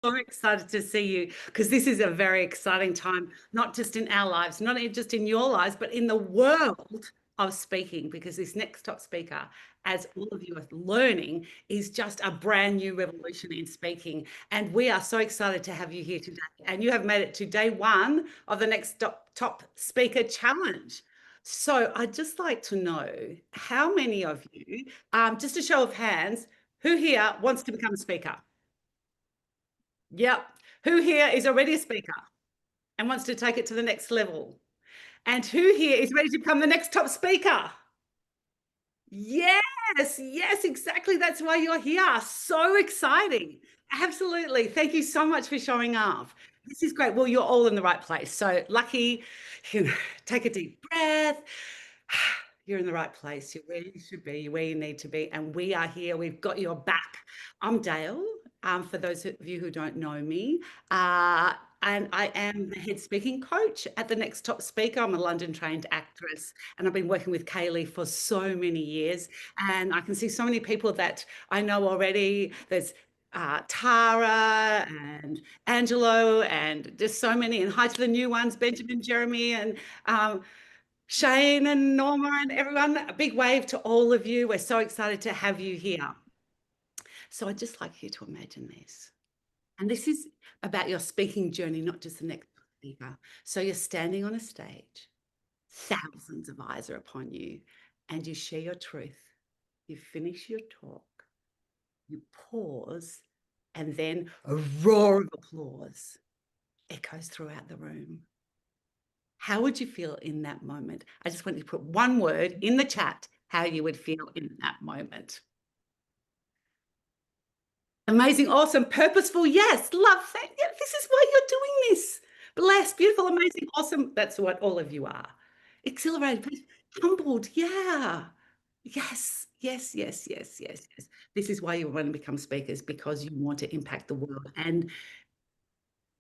so excited to see you because this is a very exciting time, not just in our lives, not just in your lives, but in the world of speaking, because this next top speaker, as all of you are learning, is just a brand new revolution in speaking. And we are so excited to have you here today. And you have made it to day one of the next top speaker challenge. So I'd just like to know how many of you, just a show of hands, who here wants to become a speaker? Yep. Who here is already a speaker and wants to take it to the next level? And who here is ready to become the next top speaker? Yes, yes, exactly. That's why you're here. So exciting. Absolutely. Thank you so much for showing up. This is great. Well, you're all in the right place. So lucky, take a deep breath. You're in the right place. You're where you should be, where you need to be. And we are here. We've got your back. I'm Dale. For those of you who don't know me, and I am the head speaking coach at the Next Top Speaker. I'm a London trained actress, and I've been working with Kaylee for so many years. And I can see so many people that I know already. There's Tara and Angelo, and just so many. And hi to the new ones, Benjamin, Jeremy, and Shane and Norma and everyone. A big wave to all of you. We're so excited to have you here. So I'd just like you to imagine this. And this is about your speaking journey, not just the next speaker. So you're standing on a stage, thousands of eyes are upon you, and you share your truth. You finish your talk, you pause, and then a roar of applause echoes throughout the room. How would you feel in that moment? I just want you to put one word in the chat, how you would feel in that moment. Amazing, awesome, purposeful, yes, love, yeah, this is why you're doing this. Blessed, beautiful, amazing, awesome. That's what all of you are. Exhilarated, humbled, yeah. Yes, yes, yes, yes, yes, yes. This is why you want to become speakers, because you want to impact the world. And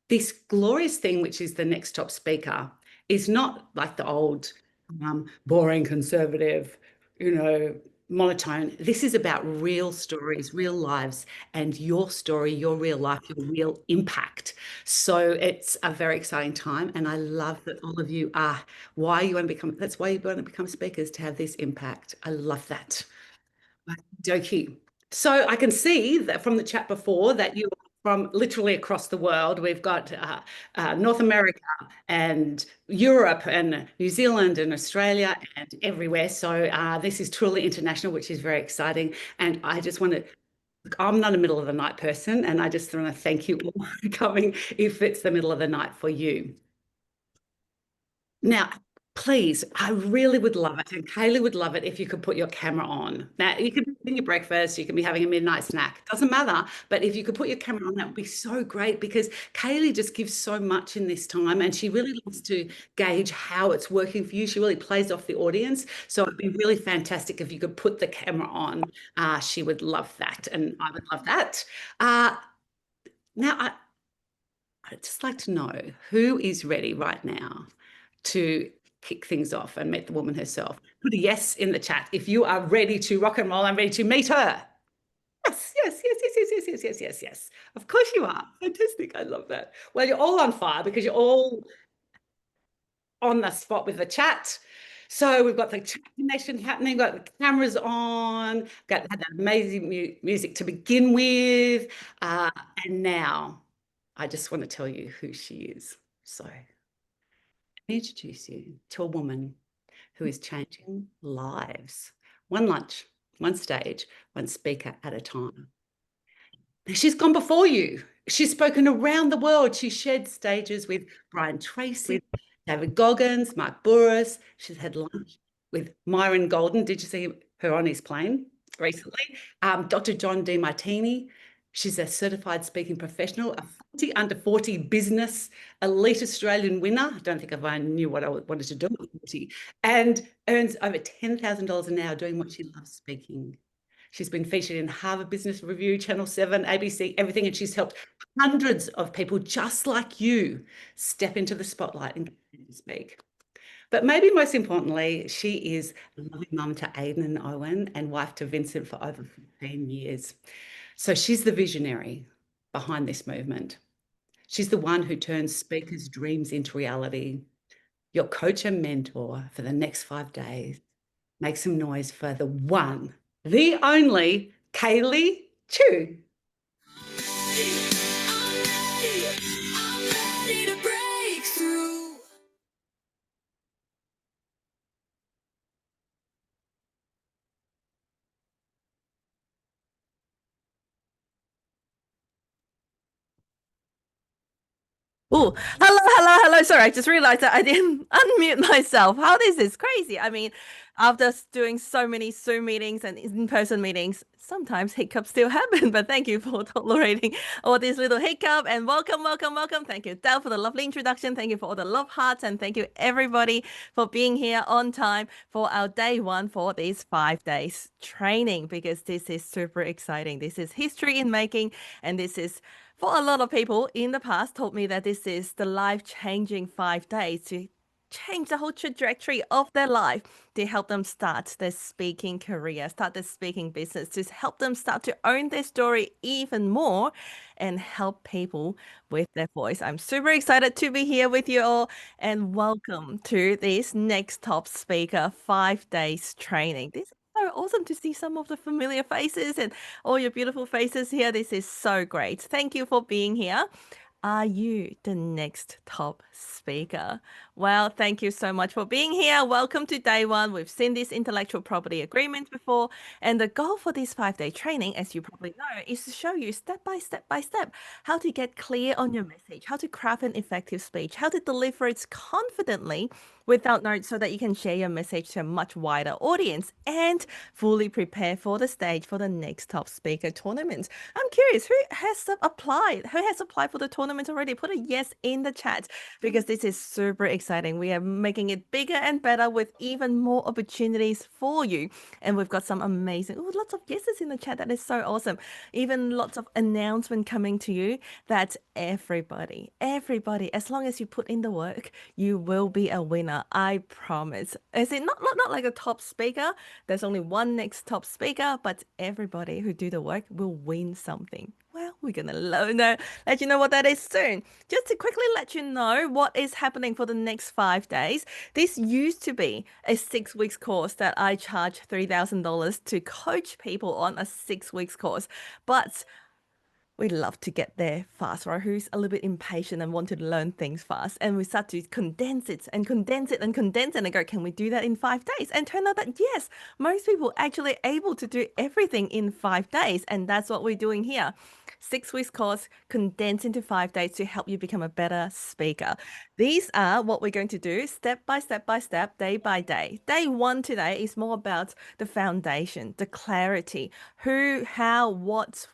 this glorious thing, which is the next top speaker, is not like the old boring conservative, monotone. This is about real stories, real lives, and your story, your real life, your real impact. So it's a very exciting time. And I love that all of you are that's why you want to become speakers, to have this impact. I love that. Dokie. So I can see that from the chat before that you are from literally across the world. We've got North America and Europe and New Zealand and Australia and everywhere. So this is truly international, which is very exciting. And I just want to, I'm not a middle of the night person, and I just want to thank you all for coming if it's the middle of the night for you. Now, please, I really would love it, and Kaylee would love it if you could put your camera on. Now, you can be having your breakfast, you can be having a midnight snack, doesn't matter. But if you could put your camera on, that would be so great, because Kaylee just gives so much in this time, and she really loves to gauge how it's working for you. She really plays off the audience. So it'd be really fantastic if you could put the camera on. She would love that, and I would love that. Now, I'd just like to know who is ready right now to kick things off and meet the woman herself. Put a yes in the chat if you are ready to rock and roll and ready to meet her. Yes, yes, yes, yes, yes, yes, yes, yes, yes, yes. Of course you are. Fantastic. I love that. Well, you're all on fire because you're all on the spot with the chat. So we've got the chat connection happening, got the cameras on, got that amazing music to begin with. And now I just want to tell you who she is. So introduce you to a woman who is changing lives, one lunch, one stage, one speaker at a time. She's gone before you. She's spoken around the world. She shared stages with Brian Tracy, David Goggins, Mark Bouris. She's had lunch with Myron Golden. Did you see her on his plane recently? Dr. John Demartini. She's a certified speaking professional, a 40 under 40 business elite Australian winner. I don't think if I knew what I wanted to do at 40, and earns over $10,000 an hour doing what she loves, speaking. She's been featured in Harvard Business Review, Channel 7, ABC, everything, and she's helped hundreds of people just like you step into the spotlight and speak. But maybe most importantly, she is a loving mum to Aidan and Owen and wife to Vincent for over 15 years. So she's the visionary. behind this movement. She's the one who turns speakers' dreams into reality. Your coach and mentor for the next 5 days. Make some noise for the one, the only Kaylee Chu. Oh, hello. Sorry, I just realized that I didn't unmute myself. How this is crazy. I mean, after doing so many Zoom meetings and in-person meetings, sometimes hiccups still happen, but thank you for tolerating all these little hiccup and welcome. Thank you, Del, for the lovely introduction. Thank you for all the love hearts and thank you everybody for being here on time for our day one for these 5 days training because this is super exciting. This is history in making and this is for a lot of people in the past told me that this is the life-changing 5 days to change the whole trajectory of their life to help them start their speaking career, start their speaking business, to help them start to own their story even more and help people with their voice. I'm super excited to be here with you all and welcome to this Next Top Speaker 5 days training. This is so awesome to see some of the familiar faces and all your beautiful faces here. This is so great. Thank you for being here. Are you the next top speaker? Well, thank you so much for being here. Welcome to day one. We've seen this intellectual property agreement before. And the goal for this 5 day training, as you probably know, is to show you step by step how to get clear on your message, how to craft an effective speech, how to deliver it confidently without notes so that you can share your message to a much wider audience and fully prepare for the stage for the next top speaker tournament. I'm curious, who has applied? Who has applied for the tournament already? Put a yes in the chat because this is super exciting. We are making it bigger and better with even more opportunities for you. And we've got some amazing, oh, lots of yeses in the chat. That is so awesome. Even lots of announcement coming to you that everybody, as long as you put in the work, you will be a winner. I promise. Is it not like a top speaker? There's only one next top speaker, but everybody who do the work will win something. Well, we're gonna let you know what that is soon. Just to quickly let you know what is happening for the next 5 days. This used to be a 6 weeks course that I charge $3,000 to coach people on a 6 weeks course, but we love to get there fast, right? Who's a little bit impatient and want to learn things fast. And we start to condense it and condense it and condense it and go, can we do that in 5 days? And turn out that yes, most people actually able to do everything in 5 days. And that's what we're doing here. 6 weeks course condensed into 5 days to help you become a better speaker. These are what we're going to do step by step, day by day. Day one today is more about the foundation, the clarity, who, how, what,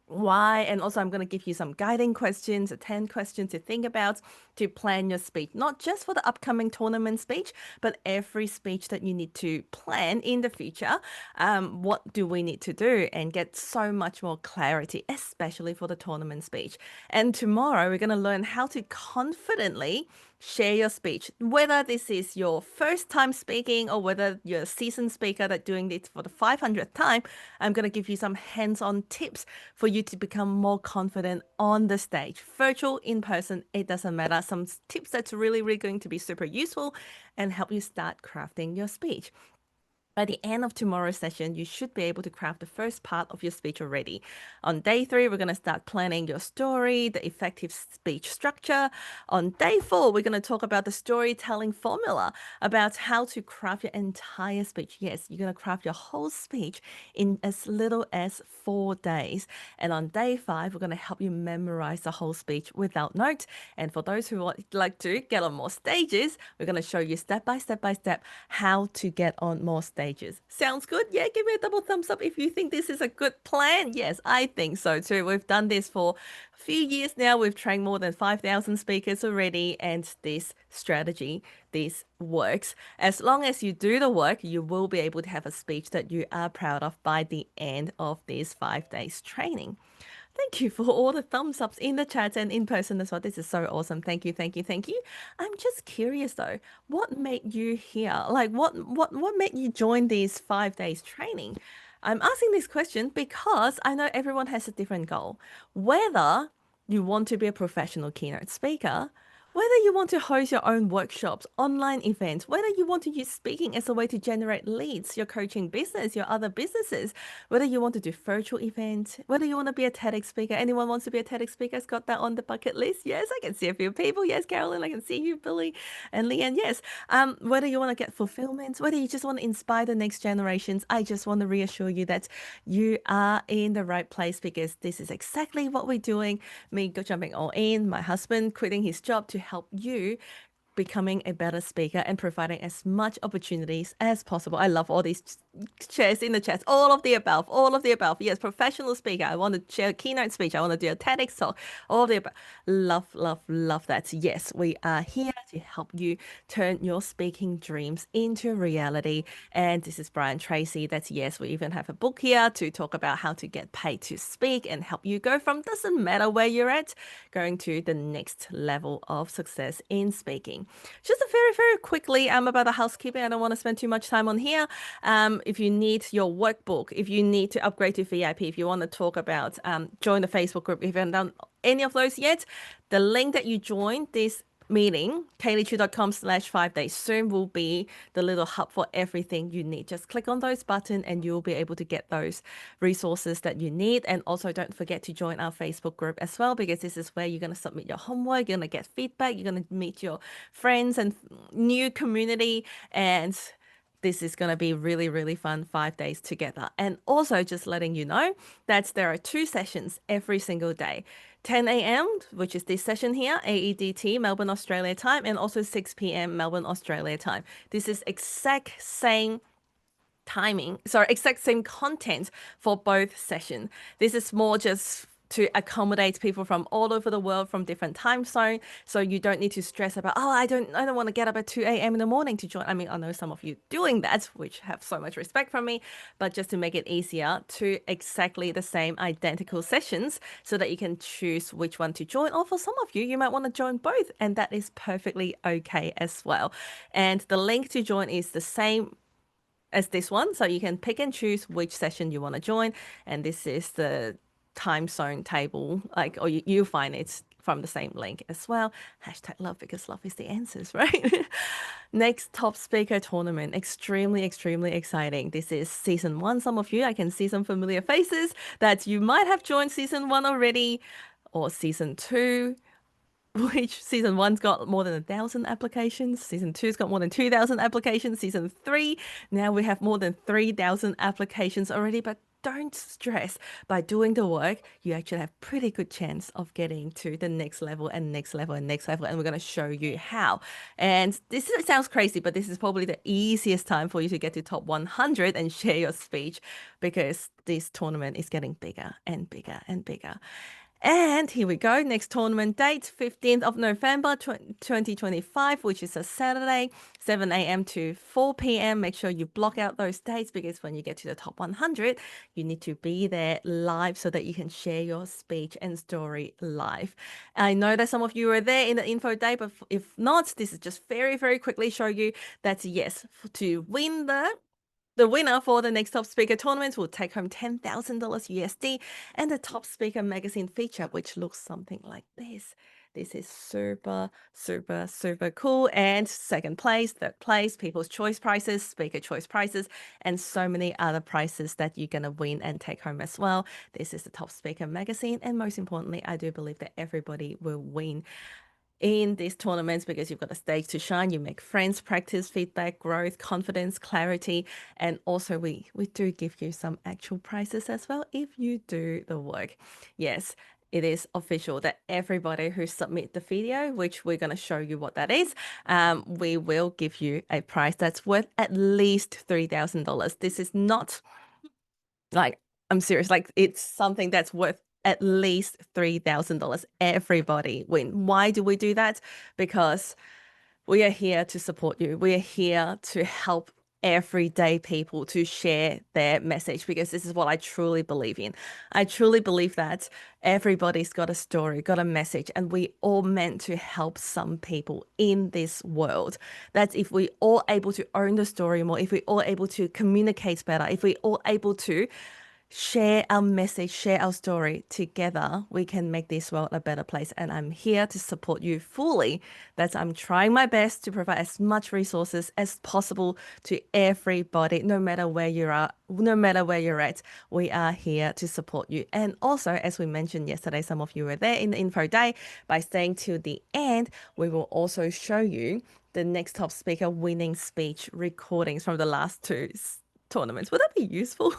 why, and also I'm going to give you some guiding questions, 10 questions to think about to plan your speech, not just for the upcoming tournament speech, but every speech that you need to plan in the future. What do we need to do and get so much more clarity, especially for the tournament speech. And tomorrow we're going to learn how to confidently share your speech, whether this is your first time speaking or whether you're a seasoned speaker that's doing this for the 500th time. I'm going to give you some hands-on tips for you to become more confident on the stage, virtual, in person, it doesn't matter. Some tips that's really going to be super useful and help you start crafting your speech. By the end of tomorrow's session, you should be able to craft the first part of your speech already. On day 3, we're going to start planning your story, the effective speech structure. On day 4, we're going to talk about the storytelling formula, about how to craft your entire speech. Yes, you're going to craft your whole speech in as little as 4 days. And on day 5, we're going to help you memorize the whole speech without notes. And for those who would like to get on more stages, we're going to show you step by step how to get on more stages. Sounds good? Yeah, give me a double thumbs up if you think this is a good plan. Yes, I think so too. We've done this for a few years now. We've trained more than 5,000 speakers already, and this strategy, this works. As long as you do the work, you will be able to have a speech that you are proud of by the end of this 5 days training. Thank you for all the thumbs ups in the chat and in person as well. This is so awesome. Thank you. I'm just curious though, what made you here? Like what made you join these 5 days training? I'm asking this question because I know everyone has a different goal. Whether you want to be a professional keynote speaker, whether you want to host your own workshops, online events, whether you want to use speaking as a way to generate leads, your coaching business, your other businesses, whether you want to do virtual events, whether you want to be a TEDx speaker. Anyone wants to be a TEDx speaker? Has got that on the bucket list? Yes, I can see a few people. Yes, Carolyn, I can see you, Billy and Leanne. Yes. Whether you want to get fulfillment, whether you just want to inspire the next generations, I just want to reassure you that you are in the right place because this is exactly what we're doing. Me jumping all in, my husband quitting his job to help you becoming a better speaker and providing as much opportunities as possible. I love all these shares in the chat, all of the above, all of the above. Yes, professional speaker. I want to share a keynote speech. I want to do a TEDx talk, all of the above. Love, love, love that. Yes, we are here to help you turn your speaking dreams into reality. And this is Brian Tracy. That's yes, we even have a book here to talk about how to get paid to speak and help you go from doesn't matter where you're at, going to the next level of success in speaking. Just a very, very quickly, about the housekeeping. I don't want to spend too much time on here. If you need your workbook, if you need to upgrade to VIP, if you want to talk about join the Facebook group, if you haven't done any of those yet, the link that you joined this meeting, kayleechu.com/5days Zoom will be the little hub for everything you need. Just click on those buttons and you'll be able to get those resources that you need. And also don't forget to join our Facebook group as well, because this is where you're going to submit your homework, you're going to get feedback, you're going to meet your friends and new community, and this is going to be really, really fun 5 days together. And also just letting you know that there are 2 sessions every single day. 10 a.m., which is this session here, AEDT, Melbourne, Australia time, and also 6 p.m. Melbourne, Australia time. This is exact same timing, sorry, exact same content for both sessions. This is more just to accommodate people from all over the world from different time zone, so you don't need to stress about, oh, I don't want to get up at 2 a.m. in the morning to join. I mean, I know some of you doing that, which have so much respect from me, but just to make it easier, to exactly the same identical sessions so that you can choose which one to join. Or for some of you, you might want to join both, and that is perfectly okay as well. And the link to join is the same as this one, so you can pick and choose which session you want to join, and this is the time zone table, like, or you find it from the same link as well. Hashtag love, because love is the answers, right? Next top speaker tournament, extremely exciting. This is season 1. Some of you, I can see some familiar faces that you might have joined season 1 already, or season 2, which season 1's got more than 1,000 applications. Season 2's got more than 2,000 applications. Season 3, now we have more than 3,000 applications already. But don't stress. By doing the work, you actually have pretty good chance of getting to the next level and next level and next level. And we're going to show you how. And sounds crazy, but this is probably the easiest time for you to get to top 100 and share your speech, because this tournament is getting bigger and bigger and bigger. And here we go. Next tournament date, 15th of November, 2025, which is a Saturday, 7 a.m. to 4 p.m. Make sure you block out those dates, because when you get to the top 100, you need to be there live so that you can share your speech and story live. I know that some of you are there in the info day, but if not, this is just very, very quickly show you that yes, to win the winner for the next Top Speaker tournament will take home $10,000 USD and the Top Speaker magazine feature, which looks something like this. This is super cool. And second place, third place, People's Choice prizes, Speaker Choice prizes, and so many other prizes that you're going to win and take home as well. This is the Top Speaker magazine. And most importantly, I do believe that everybody will win in these tournaments, because you've got a stage to shine. You make friends, practice, feedback, growth, confidence, clarity, and also we do give you some actual prizes as well if you do the work. Yes, it is official that everybody who submit the video, which we're going to show you what that is, we will give you a prize that's worth at least $3,000. This is not like, I'm serious, like it's something that's worth at least $3,000. Everybody win. Why do we do that? Because we are here to support you. We are here to help everyday people to share their message, because this is what I truly believe in. I truly believe that everybody's got a story, got a message, and we all meant to help some people in this world. That's if we all able to own the story more, if we all able to communicate better, if we all able to share our message, share our story together, we can make this world a better place. And I'm here to support you fully. That I'm trying my best to provide as much resources as possible to everybody, no matter where you are, no matter where you're at. We are here to support you. And also, as we mentioned yesterday, some of you were there in the info day. By staying till the end, we will also show you the next top speaker winning speech recordings from the last two tournaments. Would that be useful?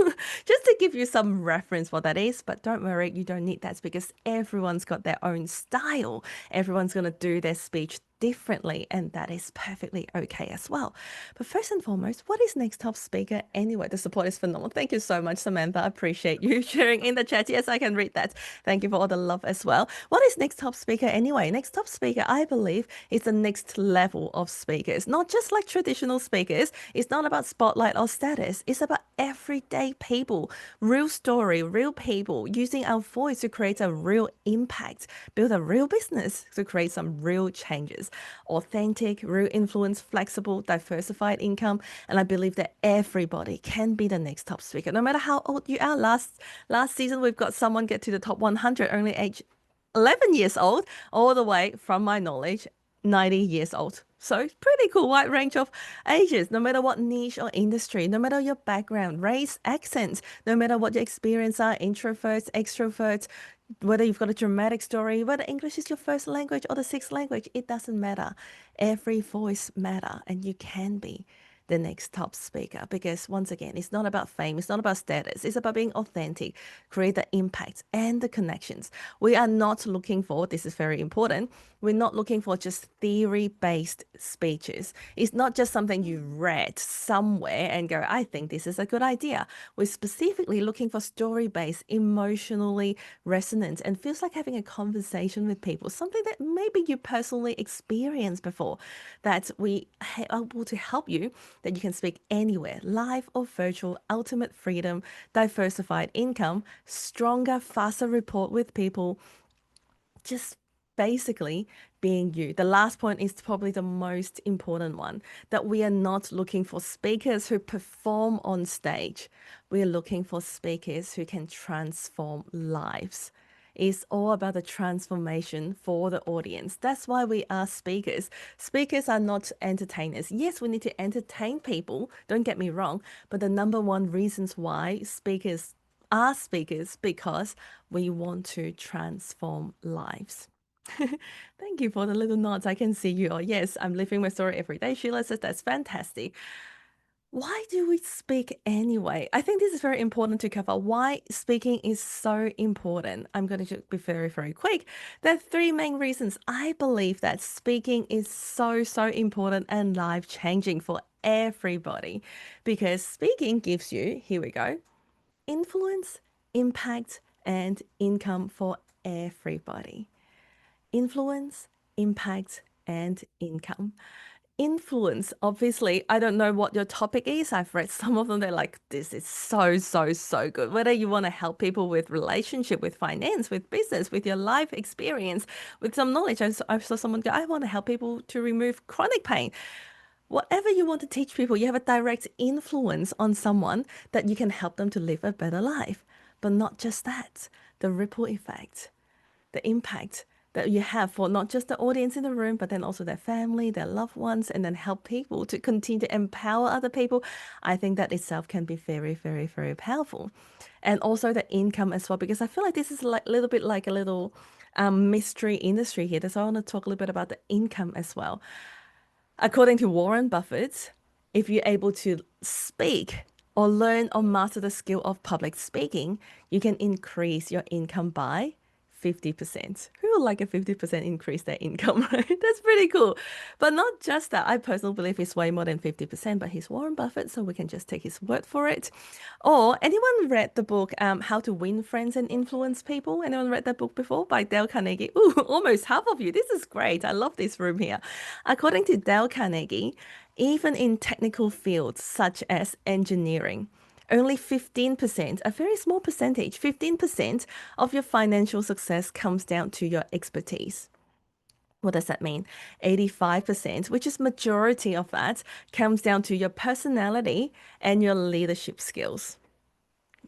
Just to give you some reference what that is, but don't worry, you don't need that, because everyone's got their own style. Everyone's going to do their speech differently, and that is perfectly okay as well. But first and foremost, what is next top speaker anyway? The support is phenomenal. Thank you so much, Samantha. I appreciate you sharing in the chat. Yes, I can read that. Thank you for all the love as well. What is next top speaker anyway? Next top speaker, I believe, is the next level of speakers. Not just like traditional speakers. It's not about spotlight or status. It's about everyday people, real story, real people, using our voice to create a real impact, build a real business to create some real changes. Authentic, real influence, flexible, diversified income. And I believe that everybody can be the next top speaker, no matter how old you are. Last season, we've got someone get to the top 100, only age 11 years old, all the way from my knowledge, 90 years old. So it's pretty cool, wide range of ages, no matter what niche or industry, no matter your background, race, accents, no matter what your experience are, introverts, extroverts, whether you've got a dramatic story, whether English is your first language or the sixth language, it doesn't matter. Every voice matter, and you can be the next top speaker, because once again, it's not about fame, it's not about status, it's about being authentic, create the impact and the connections. We are not looking for, this is very important, we're not looking for just theory-based speeches. It's not just something you read somewhere and go, I think this is a good idea. We're specifically looking for story-based, emotionally resonant, and feels like having a conversation with people, something that maybe you personally experienced before, that we are able to help you, that you can speak anywhere, live or virtual, ultimate freedom, diversified income, stronger, faster rapport with people, just basically being you. The last point is probably the most important one, that we are not looking for speakers who perform on stage. We are looking for speakers who can transform lives. It's all about the transformation for the audience. That's why we are speakers. Speakers are not entertainers. Yes, we need to entertain people, don't get me wrong, but the number one reasons why speakers are speakers, because we want to transform lives. Thank you for the little nods. I can see you. Oh, yes, I'm living my story every day. Sheila says that's fantastic. Why do we speak anyway? I think this is very important to cover. Why speaking is so important. I'm going to be very, very quick. There are three main reasons I believe that speaking is so, so important and life-changing for everybody. Because speaking gives you, here we go, influence, impact, and income for everybody. Influence, impact, and income. Influence, obviously, I don't know what your topic is. I've read some of them. They're like, this is so, so, so good. Whether you want to help people with relationship, with finance, with business, with your life experience, with some knowledge. I saw someone go, I want to help people to remove chronic pain. Whatever you want to teach people, you have a direct influence on someone that you can help them to live a better life. But not just that, the ripple effect, the impact that you have for not just the audience in the room, but then also their family, their loved ones, and then help people to continue to empower other people. I think that itself can be very, very, very powerful. And also the income as well, because I feel like this is like a little bit like a little mystery industry here. So I want to talk a little bit about the income as well. According to Warren Buffett, if you're able to speak or learn or master the skill of public speaking, you can increase your income by 50%. Who would like a 50% increase their income, right? That's pretty cool. But not just that. I personally believe it's way more than 50%, but he's Warren Buffett, so we can just take his word for it. Or anyone read the book How to Win Friends and Influence People? Anyone read that book before by Dale Carnegie? Ooh, almost half of you. This is great. I love this room here. According to Dale Carnegie, even in technical fields such as engineering, only 15%, a very small percentage, 15% of your financial success comes down to your expertise. What does that mean? 85%, which is majority of that, comes down to your personality and your leadership skills.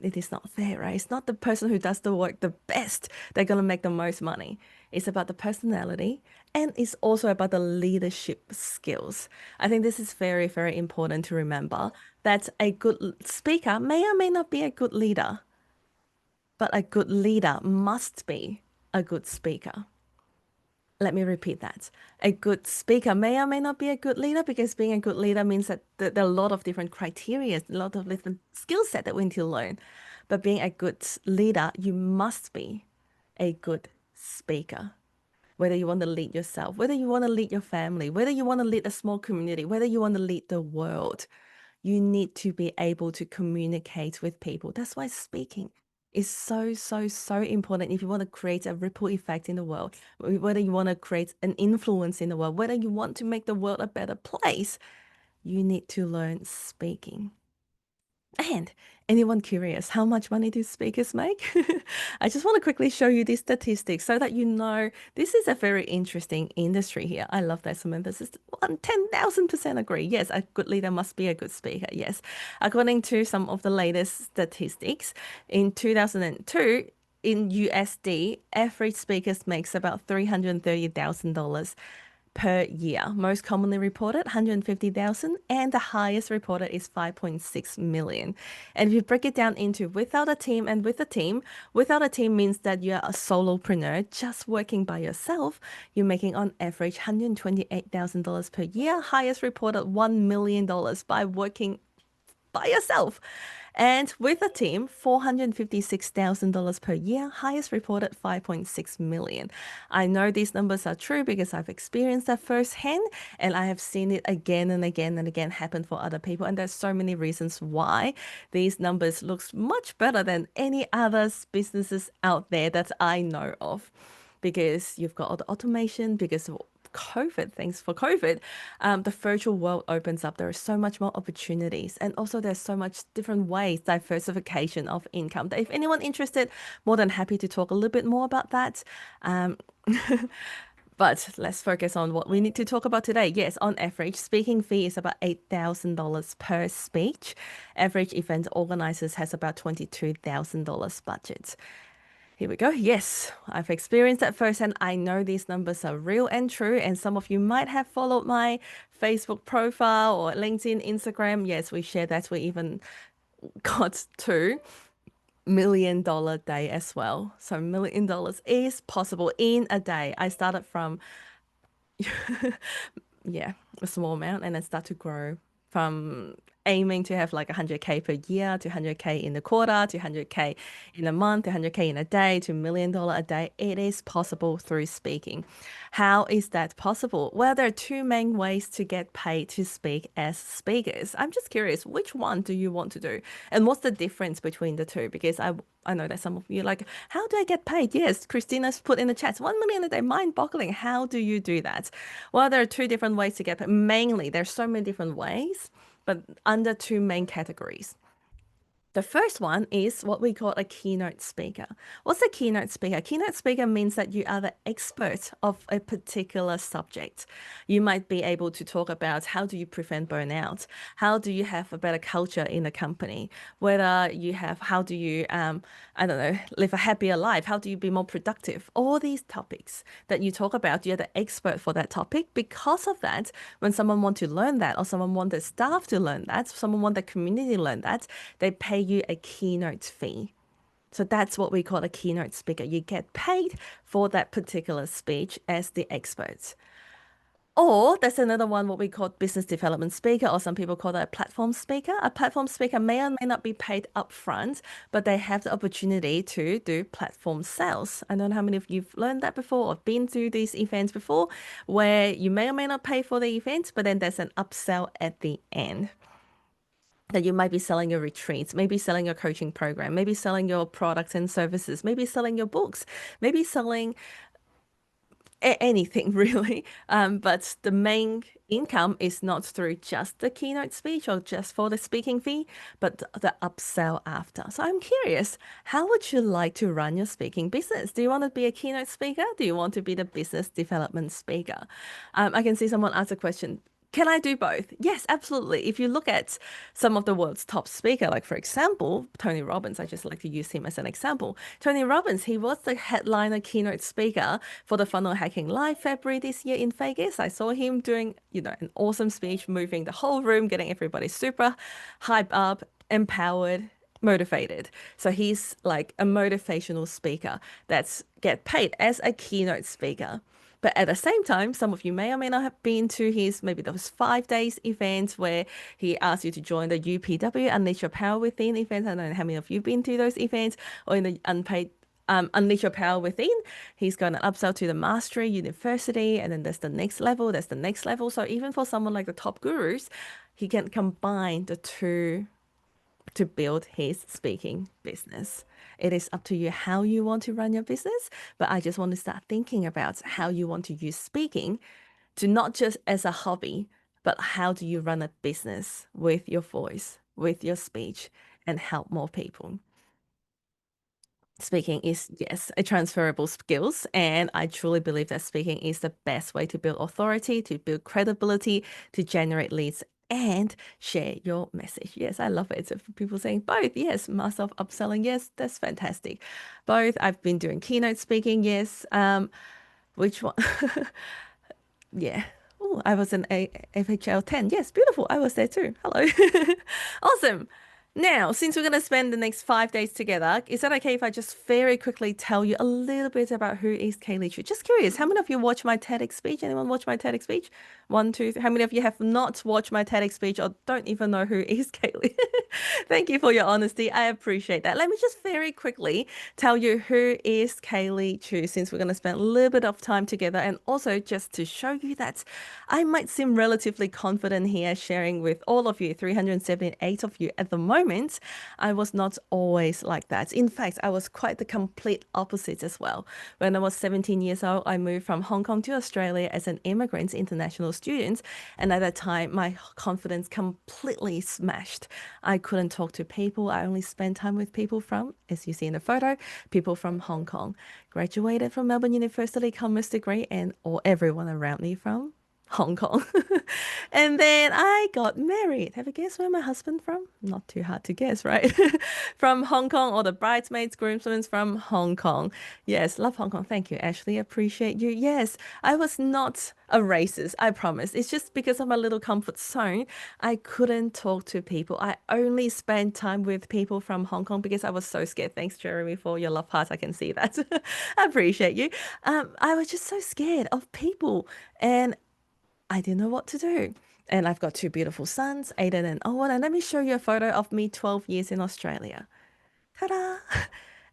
It is not fair, right? It's not the person who does the work the best that's going to make the most money. It's about the personality and it's also about the leadership skills. I think this is very, very important to remember that a good speaker may or may not be a good leader, but a good leader must be a good speaker. Let me repeat that. A good speaker may or may not be a good leader because being a good leader means that there are a lot of different criteria, a lot of different skill set that we need to learn. But being a good leader, you must be a good speaker. Whether you want to lead yourself, whether you want to lead your family, whether you want to lead a small community, whether you want to lead the world, you need to be able to communicate with people. That's why speaking is so, so, so important if you want to create a ripple effect in the world, whether you want to create an influence in the world, whether you want to make the world a better place, you need to learn speaking. And anyone curious how much money do speakers make? I just want to quickly show you these statistics so that you know this is a very interesting industry here. I love that Samantha says 10,000% agree. Yes, a good leader must be a good speaker. Yes. According to some of the latest statistics, in 2002, in USD, average speakers makes about $330,000 per year. Most commonly reported 150,000 and the highest reported is 5.6 million. And if you break it down into without a team and with a team, without a team means that you're a solopreneur just working by yourself. You're making on average $128,000 per year. Highest reported $1 million by working by yourself. And with a team, $456,000 per year, highest reported 5.6 million. I know these numbers are true because I've experienced that firsthand and I have seen it again and again and again happen for other people. And there's so many reasons why these numbers looks much better than any other businesses out there that I know of. Because you've got all the automation, because COVID, thanks for COVID, the virtual world opens up. There are so much more opportunities, and also there's so much different ways, diversification of income. If anyone interested, more than happy to talk a little bit more about that. But let's focus on what we need to talk about today. Yes, on average, speaking fee is about $8,000 per speech. Average event organizers has about $22,000 budget. Here we go. Yes, I've experienced that firsthand. I know these numbers are real and true, and some of you might have followed my Facebook profile or LinkedIn, Instagram. Yes, we share that. We even got to $1 million day as well. So $1 million is possible in a day. I started from yeah, a small amount and then start to grow from aiming to have like 100K per year to 100K in the quarter to 100K in a month to 100K in a day to $1 million a day. It is possible through speaking. How is that possible? Well, there are two main ways to get paid to speak as speakers. I'm just curious, which one do you want to do? And what's the difference between the two? Because I know that some of you are like, how do I get paid? Yes, Christina's put in the chat, 1 million a day, mind-boggling. How do you do that? Well, there are two different ways to get paid. Mainly, there's so many different ways, but under two main categories. The first one is what we call a keynote speaker. What's a keynote speaker? Keynote speaker means that you are the expert of a particular subject. You might be able to talk about how do you prevent burnout? How do you have a better culture in the company? Whether you have, how do you, I don't know, live a happier life? How do you be more productive? All these topics that you talk about, you're the expert for that topic. Because of that, when someone wants to learn that, or someone wants the staff to learn that, someone wants the community to learn that, they pay you a keynote fee. So that's what we call a keynote speaker. You get paid for that particular speech as the expert. Or there's another one, what we call business development speaker, or some people call that a platform speaker. A platform speaker may or may not be paid upfront, but they have the opportunity to do platform sales. I don't know how many of you've learned that before or been to these events before, where you may or may not pay for the event, but then there's an upsell at the end. That you might be selling your retreats, maybe selling your coaching program, maybe selling your products and services, maybe selling your books, maybe selling anything really. But the main income is not through just the keynote speech or just for the speaking fee, but the upsell after. So I'm curious, how would you like to run your speaking business? Do you want to be a keynote speaker? Do you want to be the business development speaker? I can see someone ask a question. Can I do both? Yes, absolutely. If you look at some of the world's top speaker, like for example, Tony Robbins, I just like to use him as an example. Tony Robbins, he was the headliner keynote speaker for the Funnel Hacking Live February this year in Vegas. I saw him doing, an awesome speech, moving the whole room, getting everybody super hyped up, empowered, motivated. So he's like a motivational speaker that's get paid as a keynote speaker. But at the same time, some of you may or may not have been to his maybe those 5 days events where he asked you to join the UPW Unleash Your Power Within events. I don't know how many of you have been to those events, or in the unpaid Unleash Your Power Within. He's got an upsell to the Mastery University, and then there's the next level, there's the next level. So even for someone like the top gurus, he can combine the two to build his speaking business. It is up to you how you want to run your business, but I just want to start thinking about how you want to use speaking to not just as a hobby, but how do you run a business with your voice, with your speech, and help more people. Speaking is, yes, a transferable skills, and I truly believe that speaking is the best way to build authority, to build credibility, to generate leads, and share your message. Yes, I love it. So people saying both, yes, master of upselling, yes, that's fantastic. Both, I've been doing keynote speaking, yes. Which one? Yeah. Oh, I was in FHL 10. Yes, beautiful. I was there too. Hello. Awesome. Now, since we're going to spend the next 5 days together, is that okay if I just very quickly tell you a little bit about who is Kaylee Chu? Just curious, how many of you watch my TEDx speech? Anyone watch my TEDx speech? One, two, three. How many of you have not watched my TEDx speech or don't even know who is Kaylee? Thank you for your honesty. I appreciate that. Let me just very quickly tell you who is Kaylee Chu, since we're going to spend a little bit of time together, and also just to show you that I might seem relatively confident here sharing with all of you, 378 of you at the moment. I was not always like that. In fact, I was quite the complete opposite as well. When I was 17 years old, I moved from Hong Kong to Australia as an immigrant international student. And at that time, my confidence completely smashed. I couldn't talk to people. I only spent time with people from, as you see in the photo, people from Hong Kong. Graduated from Melbourne University Commerce degree, and all everyone around me from Hong Kong. And then I got married. Have a guess where my husband from? Not too hard to guess, right? From Hong Kong, all the bridesmaids, groomsmen from Hong Kong. Yes, love Hong Kong. Thank you, Ashley. Appreciate you. Yes, I was not a racist, I promise. It's just because of my little comfort zone, I couldn't talk to people. I only spent time with people from Hong Kong because I was so scared. Thanks, Jeremy, for your love heart. I can see that. I appreciate you. I was just so scared of people, and I didn't know what to do. And I've got two beautiful sons, Aiden and Owen. And let me show you a photo of me 12 years in Australia. Ta-da!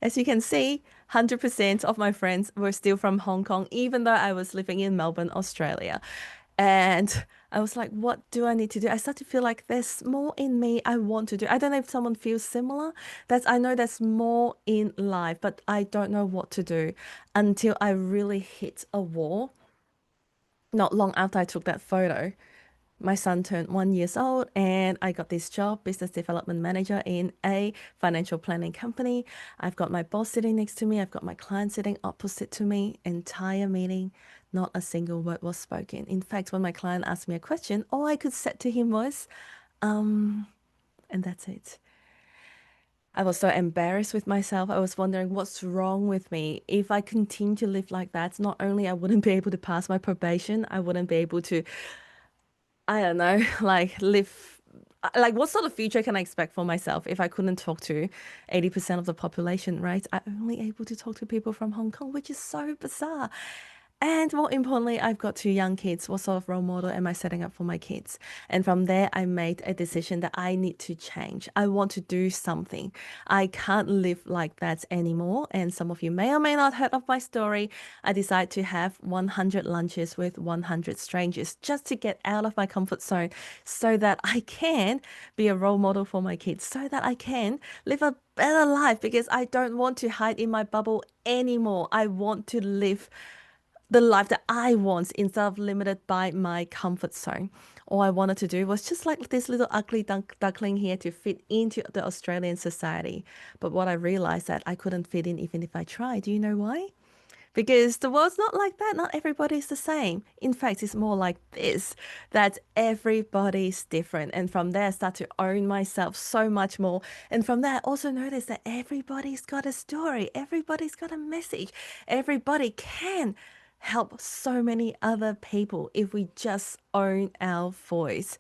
As you can see, 100% of my friends were still from Hong Kong, even though I was living in Melbourne, Australia. And I was like, what do I need to do? I started to feel like there's more in me I want to do. I don't know if someone feels similar. I know there's more in life, but I don't know what to do until I really hit a wall. Not long after I took that photo, my son turned 1 year old, and I got this job, business development manager in a financial planning company. I've got my boss sitting next to me. I've got my client sitting opposite to me. Entire meeting, not a single word was spoken. In fact, when my client asked me a question, all I could say to him was, and that's it. I was so embarrassed with myself. I was wondering what's wrong with me. If I continue to live like that, not only I wouldn't be able to pass my probation, I wouldn't be able to, I don't know, like live, like what sort of future can I expect for myself if I couldn't talk to 80% of the population, right? I'm only able to talk to people from Hong Kong, which is so bizarre. And more importantly, I've got two young kids. What sort of role model am I setting up for my kids? And from there, I made a decision that I need to change. I want to do something. I can't live like that anymore. And some of you may or may not heard of my story. I decided to have 100 lunches with 100 strangers just to get out of my comfort zone so that I can be a role model for my kids, so that I can live a better life because I don't want to hide in my bubble anymore. I want to live the life that I want instead of limited by my comfort zone. All I wanted to do was just like this little ugly duckling here to fit into the Australian society. But what I realized that I couldn't fit in even if I tried. Do you know why? Because the world's not like that. Not everybody's the same. In fact, it's more like this, that everybody's different. And from there, I start to own myself so much more. And from there, I also notice that everybody's got a story. Everybody's got a message. Everybody can help so many other people if we just own our voice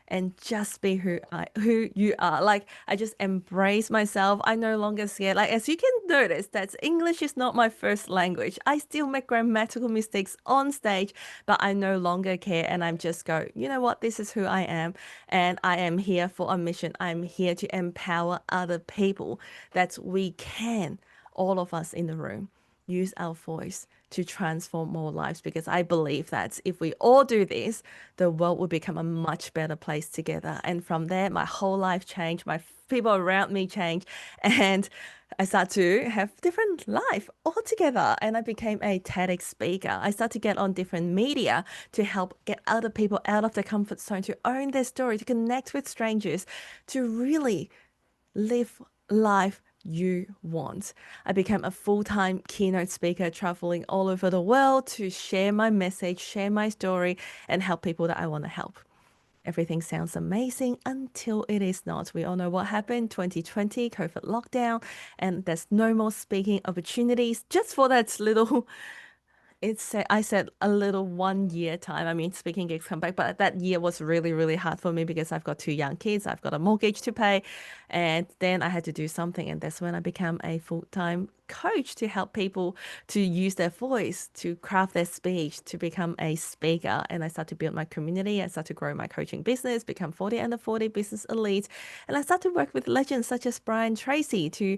and just be who you are. Like I just embrace myself. I no longer scared. Like as you can notice, that English is not my first language. I still make grammatical mistakes on stage, but I no longer care and I'm just go, you know what, this is who I am and I am here for a mission. I'm here to empower other people that we can, all of us in the room, use our voice to transform more lives because I believe that if we all do this, the world will become a much better place together. And from there, my whole life changed, my people around me changed, and I started to have different life altogether. And I became a TEDx speaker. I started to get on different media to help get other people out of their comfort zone, to own their story, to connect with strangers, to really live life you want. I became a full-time keynote speaker, traveling all over the world to share my message, share my story, and help people that I want to help. Everything sounds amazing until it is not. We all know what happened 2020, COVID lockdown, and there's no more speaking opportunities just for that little I said a little 1 year time. I mean, speaking gigs come back, but that year was really, really hard for me because I've got two young kids, I've got a mortgage to pay, and then I had to do something. And that's when I became a full-time coach to help people to use their voice, to craft their speech, to become a speaker. And I started to build my community. I started to grow my coaching business, become 40 under 40 business elite. And I started to work with legends such as Brian Tracy to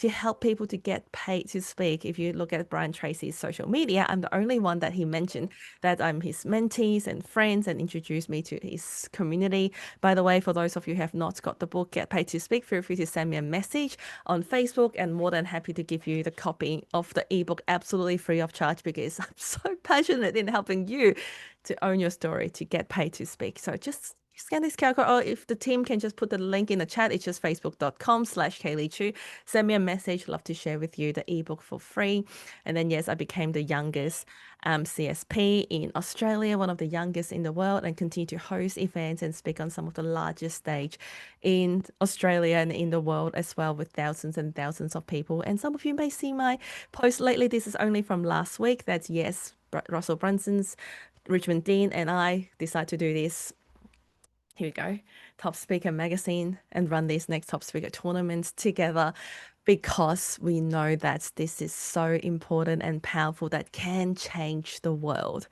help people to get paid to speak. If you look at Brian Tracy's social media, I'm the only one that he mentioned that I'm his mentees and friends and introduced me to his community. By the way, for those of you who have not got the book, Get Paid to Speak, feel free to send me a message on Facebook and more than happy to give you the copy of the ebook absolutely free of charge because I'm so passionate in helping you to own your story, to get paid to speak. So just scan this QR code, or if the team can just put the link in the chat, it's just facebook.com/Kaylee Chu. Send me a message. Love to share with you the ebook for free. And then, yes, I became the youngest CSP in Australia, one of the youngest in the world, and continue to host events and speak on some of the largest stage in Australia and in the world as well, with thousands and thousands of people. And some of you may see my post lately. This is only from last week. That's, yes, Russell Brunson's Richmond Dean and I decided to do this. Here we go, Top Speaker Magazine, and run these next Top Speaker tournaments together because we know that this is so important and powerful that can change the world.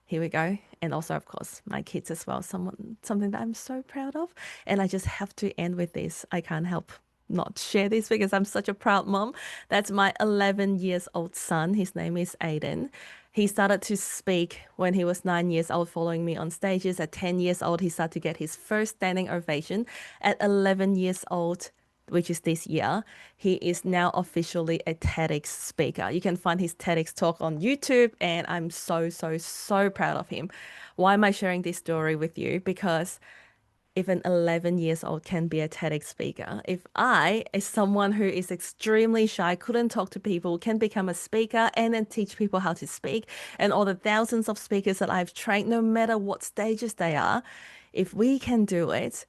Here we go. And also, of course, my kids as well, something that I'm so proud of. And I just have to end with this. I can't help not share this because I'm such a proud mom. That's my 11 years old son. His name is Aiden. He started to speak when he was 9 years old, following me on stages. At 10 years old, he started to get his first standing ovation. At 11 years old, which is this year, he is now officially a TEDx speaker. You can find his TEDx talk on YouTube, and I'm so, so, so proud of him. Why am I sharing this story with you? Because if an 11 years old can be a TEDx speaker, if I, as someone who is extremely shy, couldn't talk to people, can become a speaker and then teach people how to speak, and all the thousands of speakers that I've trained, no matter what stages they are, if we can do it,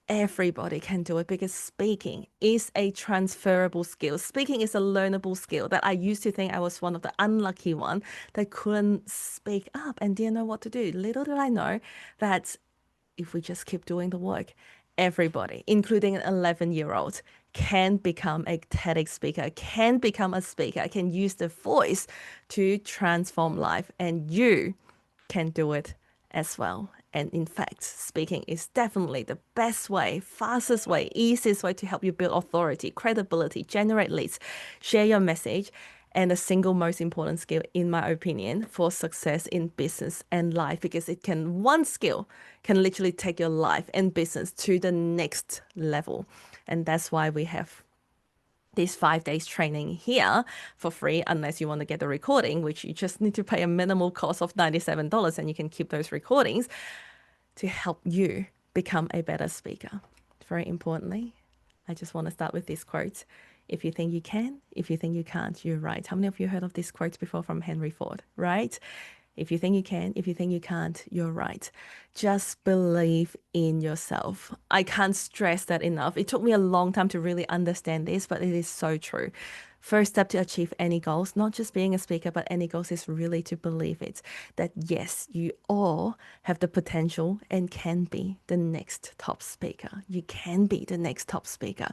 everybody can do it because speaking is a transferable skill. Speaking is a learnable skill that I used to think I was one of the unlucky one that couldn't speak up and didn't know what to do. Little did I know that if we just keep doing the work, everybody, including an 11-year-old, can become a TEDx speaker, can become a speaker, can use the voice to transform life, and you can do it as well. And in fact, speaking is definitely the best way, fastest way, easiest way to help you build authority, credibility, generate leads, share your message, and the single most important skill, in my opinion, for success in business and life, because one skill can literally take your life and business to the next level. And that's why we have this 5 days training here for free, unless you want to get the recording, which you just need to pay a minimal cost of $97, and you can keep those recordings to help you become a better speaker. Very importantly, I just want to start with this quote. If you think you can, if you think you can't, you're right. How many of you heard of this quote before from Henry Ford, right? If you think you can, if you think you can't, you're right. Just believe in yourself. I can't stress that enough. It took me a long time to really understand this, but it is so true. First step to achieve any goals, not just being a speaker, but any goals, is really to believe it. That yes, you all have the potential and can be the next top speaker. You can be the next top speaker.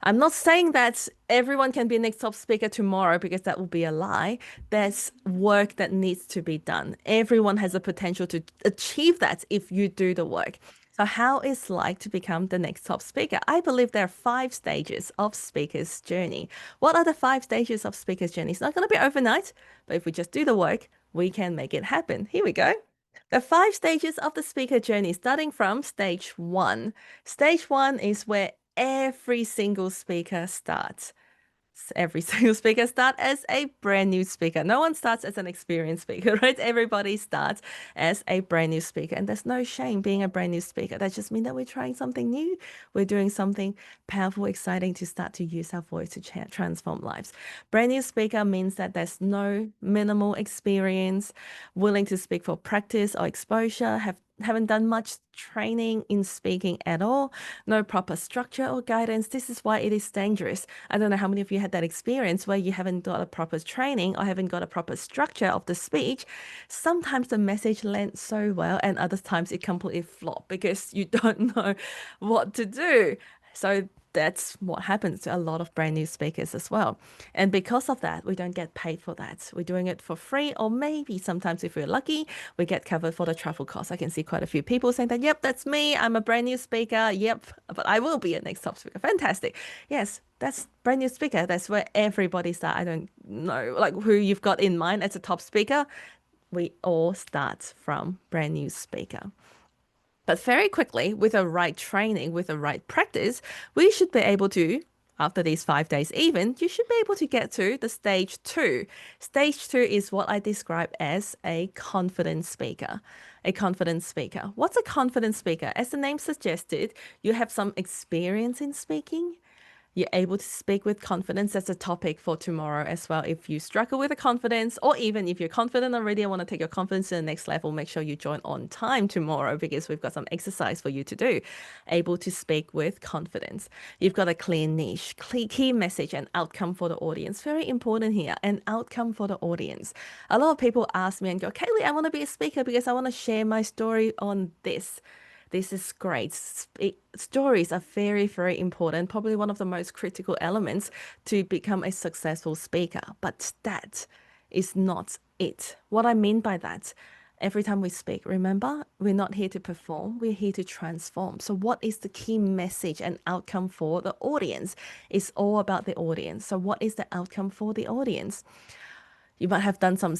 I'm not saying that everyone can be a next top speaker tomorrow, because that would be a lie. There's work that needs to be done. Everyone has the potential to achieve that if you do the work. So how is like to become the next top speaker? I believe there are 5 stages of speaker's journey. What are the 5 stages of speaker's journey? It's not going to be overnight, but if we just do the work, we can make it happen. Here we go. The 5 stages of the speaker journey, starting from stage 1. Stage 1 is where every single speaker starts. Every single speaker starts as a brand new speaker. No one starts as an experienced speaker, right? Everybody starts as a brand new speaker. And there's no shame being a brand new speaker. That just means that we're trying something new. We're doing something powerful, exciting to start to use our voice to transform lives. Brand new speaker means that there's no minimal experience, willing to speak for practice or exposure, haven't done much training in speaking at all, no proper structure or guidance. This is why it is dangerous. I don't know how many of you had that experience where you haven't got a proper training or haven't got a proper structure of the speech. Sometimes the message lands so well, and other times it completely flops because you don't know what to do. So that's what happens to a lot of brand new speakers as well. And because of that, we don't get paid for that. We're doing it for free, or maybe sometimes if we're lucky, we get covered for the travel costs. I can see quite a few people saying that, yep, that's me. I'm a brand new speaker. Yep, but I will be a next top speaker. Fantastic. Yes, that's brand new speaker. That's where everybody starts. I don't know like who you've got in mind as a top speaker. We all start from brand new speaker. But very quickly, with the right training, with the right practice, we should be able to, after these 5 days even, you should be able to get to the stage 2. Stage 2 is what I describe as a confident speaker. A confident speaker. What's a confident speaker? As the name suggested, you have some experience in speaking. You're able to speak with confidence. That's a topic for tomorrow as well. If you struggle with the confidence, or even if you're confident already and want to take your confidence to the next level, make sure you join on time tomorrow, because we've got some exercise for you to do. Able to speak with confidence. You've got a clear niche, key message and outcome for the audience. Very important here, an outcome for the audience. A lot of people ask me and go, Kaylee, I want to be a speaker because I want to share my story on this. This is great. Stories are very, very important, probably one of the most critical elements to become a successful speaker. But that is not it. What I mean by that, every time we speak, remember, we're not here to perform, we're here to transform. So what is the key message and outcome for the audience? It's all about the audience. So what is the outcome for the audience? You might have done some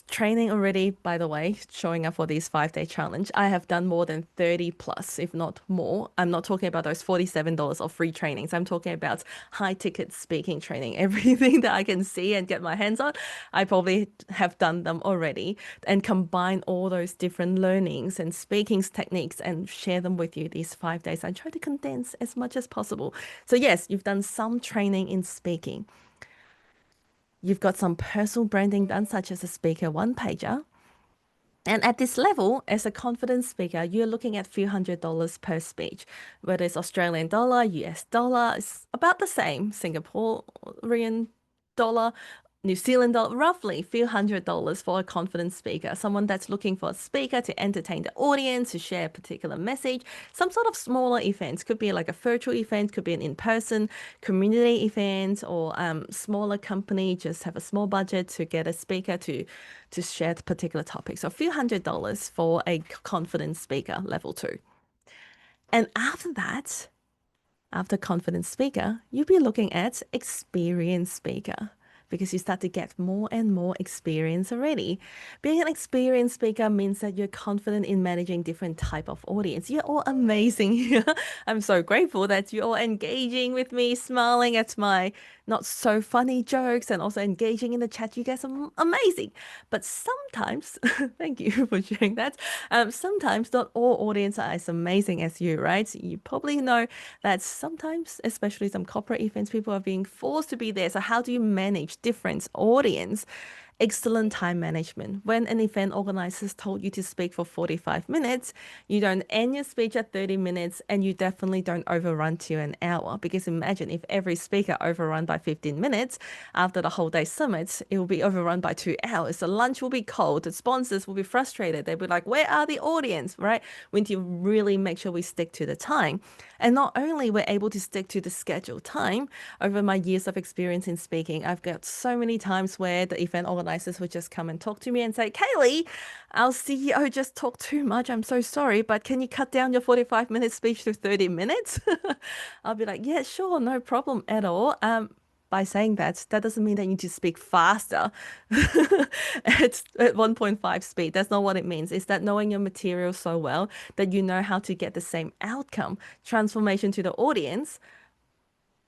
training already, by the way, showing up for this 5-day challenge. I have done more than 30 plus, if not more. I'm not talking about those $47 of free trainings. I'm talking about high ticket speaking training. Everything that I can see and get my hands on, I probably have done them already, and combine all those different learnings and speaking techniques and share them with you these 5 days. I try to condense as much as possible. So yes, you've done some training in speaking. You've got some personal branding done, such as a speaker one-pager. And at this level, as a confident speaker, you're looking at a few $100s per speech. Whether it's Australian dollar, US dollar, it's about the same. Singaporean dollar, New Zealand dollar, roughly a few $100s for a confident speaker, someone that's looking for a speaker to entertain the audience, to share a particular message. Some sort of smaller events could be like a virtual event, could be an in-person community event, or smaller company just have a small budget to get a speaker to share the particular topic. So a few $100s for a confident speaker level 2. And after that, after confident speaker, you'll be looking at experienced speaker because you start to get more and more experience already. Being an experienced speaker means that you're confident in managing different type of audience. You're all amazing here. I'm so grateful that you're all engaging with me, smiling at my not so funny jokes, and also engaging in the chat. You guys are amazing. But sometimes, thank you for sharing that. Sometimes not all audience are as amazing as you, right? You probably know that sometimes, especially some corporate events, people are being forced to be there. So how do you manage different audience? Excellent time management. When an event organizer told you to speak for 45 minutes, you don't end your speech at 30 minutes, and you definitely don't overrun to an hour. Because imagine if every speaker overrun by 15 minutes after the whole day summit, it will be overrun by 2 hours. The lunch will be cold. The sponsors will be frustrated. They'll be like, where are the audience, right? We need to really make sure we stick to the time. And not only we're able to stick to the scheduled time, over my years of experience in speaking, I've got so many times where the event organizers would just come and talk to me and say, Kaylee, our CEO just talked too much. I'm so sorry, but can you cut down your 45-minute speech to 30 minutes? I'll be like, yeah, sure, no problem at all. By saying that, that doesn't mean that you need to speak faster at 1.5 speed. That's not what it means. It's that knowing your material so well that you know how to get the same outcome, transformation to the audience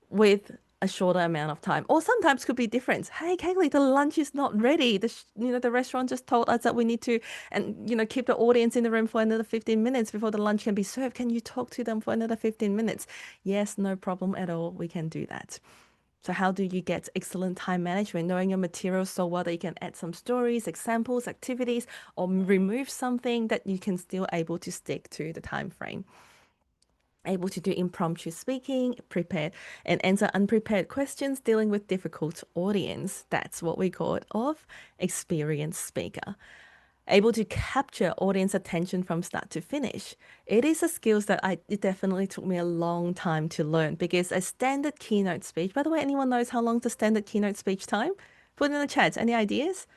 with a shorter amount of time. Or sometimes could be different. Hey, Kaylee, the lunch is not ready. The restaurant just told us that we need to, and keep the audience in the room for another 15 minutes before the lunch can be served. Can you talk to them for another 15 minutes? Yes, no problem at all. We can do that. So how do you get excellent time management? Knowing your material so well that you can add some stories, examples, activities, or remove something that you can still able to stick to the time frame. Able to do impromptu speaking, prepared and answer unprepared questions, dealing with difficult audience. That's what we call it of experienced speaker. Able to capture audience attention from start to finish. It is a skills that it definitely took me a long time to learn, because a standard keynote speech, by the way, anyone knows how long is the standard keynote speech time? Put in the chat. Any ideas?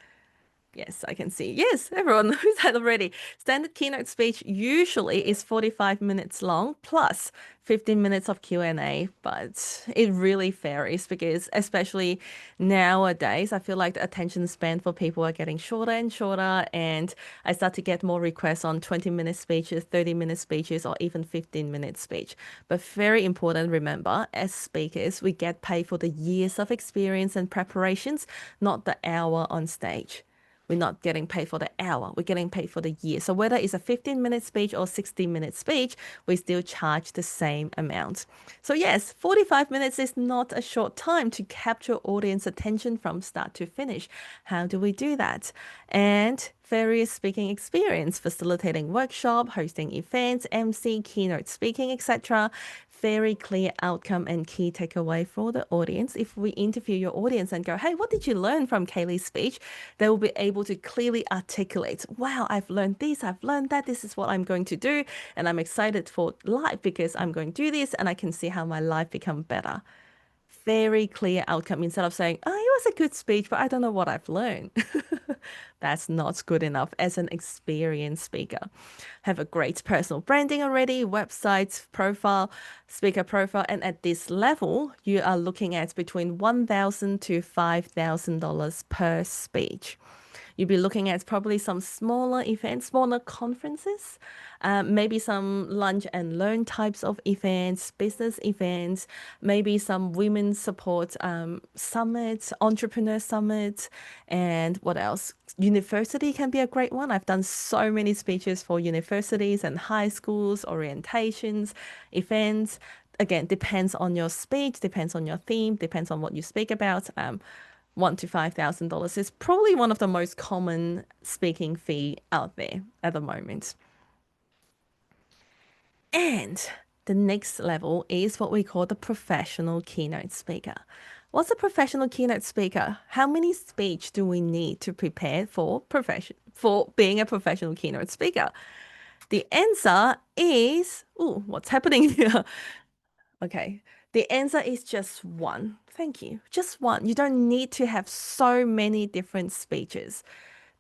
Yes, I can see. Yes, everyone knows that already. Standard keynote speech usually is 45 minutes long plus 15 minutes of Q&A, but it really varies because especially nowadays, I feel like the attention span for people are getting shorter and shorter, and I start to get more requests on 20-minute speeches, 30-minute speeches, or even 15-minute speech. But very important, remember, as speakers, we get paid for the years of experience and preparations, not the hour on stage. We're not getting paid for the hour. We're getting paid for the year. So whether it's a 15-minute speech or 60-minute speech, we still charge the same amount. So yes, 45 minutes is not a short time to capture audience attention from start to finish. How do we do that? And various speaking experience, facilitating workshop, hosting events, MC, keynote speaking, etc. Very clear outcome and key takeaway for the audience. If we interview your audience and go, hey, what did you learn from Kaylee's speech? They will be able to clearly articulate, wow, I've learned this, I've learned that, this is what I'm going to do. And I'm excited for life because I'm going to do this and I can see how my life become better. Very clear outcome instead of saying, oh, it was a good speech, but I don't know what I've learned. That's not good enough as an experienced speaker. Have a great personal branding already, website, profile, speaker profile, and at this level, you are looking at between $1,000 to $5,000 per speech. You'll be looking at probably some smaller events, smaller conferences, maybe some lunch and learn types of events, business events, maybe some women's support summits, entrepreneur summits, and what else? University can be a great one. I've done so many speeches for universities and high schools, orientations, events. Again, depends on your speech, depends on your theme, depends on what you speak about. $1,000 to $5,000 is probably one of the most common speaking fee out there at the moment. And the next level is what we call the professional keynote speaker. What's a professional keynote speaker? How many speech do we need to prepare for being a professional keynote speaker? The answer is, oh, what's happening here? Okay. The answer is just one. Thank you. Just one. You don't need to have so many different speeches.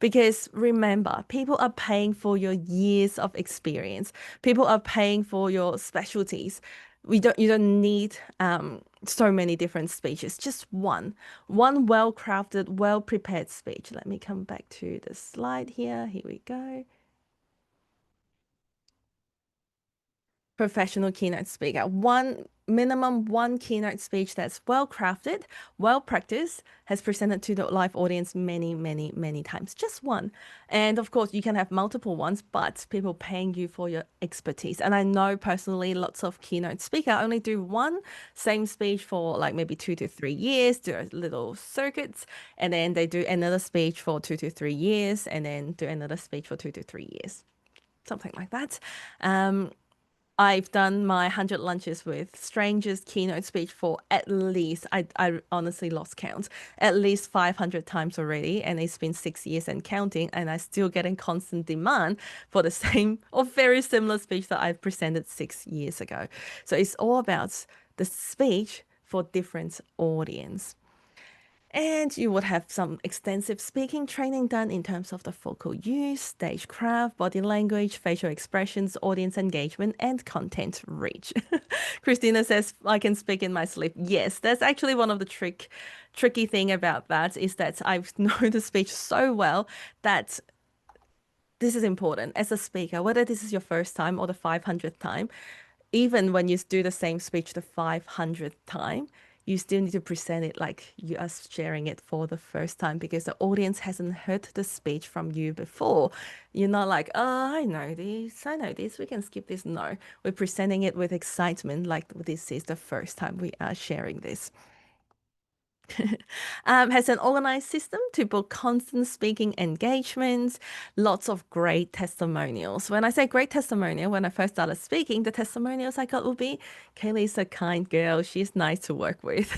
Because remember, people are paying for your years of experience. People are paying for your specialties. You don't need so many different speeches. Just one well-crafted, well-prepared speech. Let me come back to the slide here. Here we go. Professional keynote speaker. One keynote speech that's well crafted, well practiced, has presented to the live audience many, many, many times. Just one. And of course, you can have multiple ones, but people paying you for your expertise. And I know personally lots of keynote speaker only do one same speech for like maybe 2 to 3 years, do a little circuits, and then they do another speech for 2 to 3 years, and then do another speech for 2 to 3 years. Something like that. I've done my 100 lunches with strangers keynote speech for at least, I honestly lost count, at least 500 times already. And it's been 6 years and counting. And I still getting constant demand for the same or very similar speech that I've presented 6 years ago. So it's all about the speech for different audience. And you would have some extensive speaking training done in terms of the vocal use, stagecraft, body language, facial expressions, audience engagement, and content reach. Christina says, I can speak in my sleep. Yes, that's actually one of the tricky thing about that is that I know the speech so well that this is important as a speaker, whether this is your first time or the 500th time, even when you do the same speech the 500th time, you still need to present it like you are sharing it for the first time because the audience hasn't heard the speech from you before. You're not like, oh, I know this, we can skip this. No, we're presenting it with excitement like this is the first time we are sharing this. Has an organized system to book constant speaking engagements, lots of great testimonials. When I say great testimonial, when I first started speaking, the testimonials I got would be, Kayleigh's a kind girl, she's nice to work with.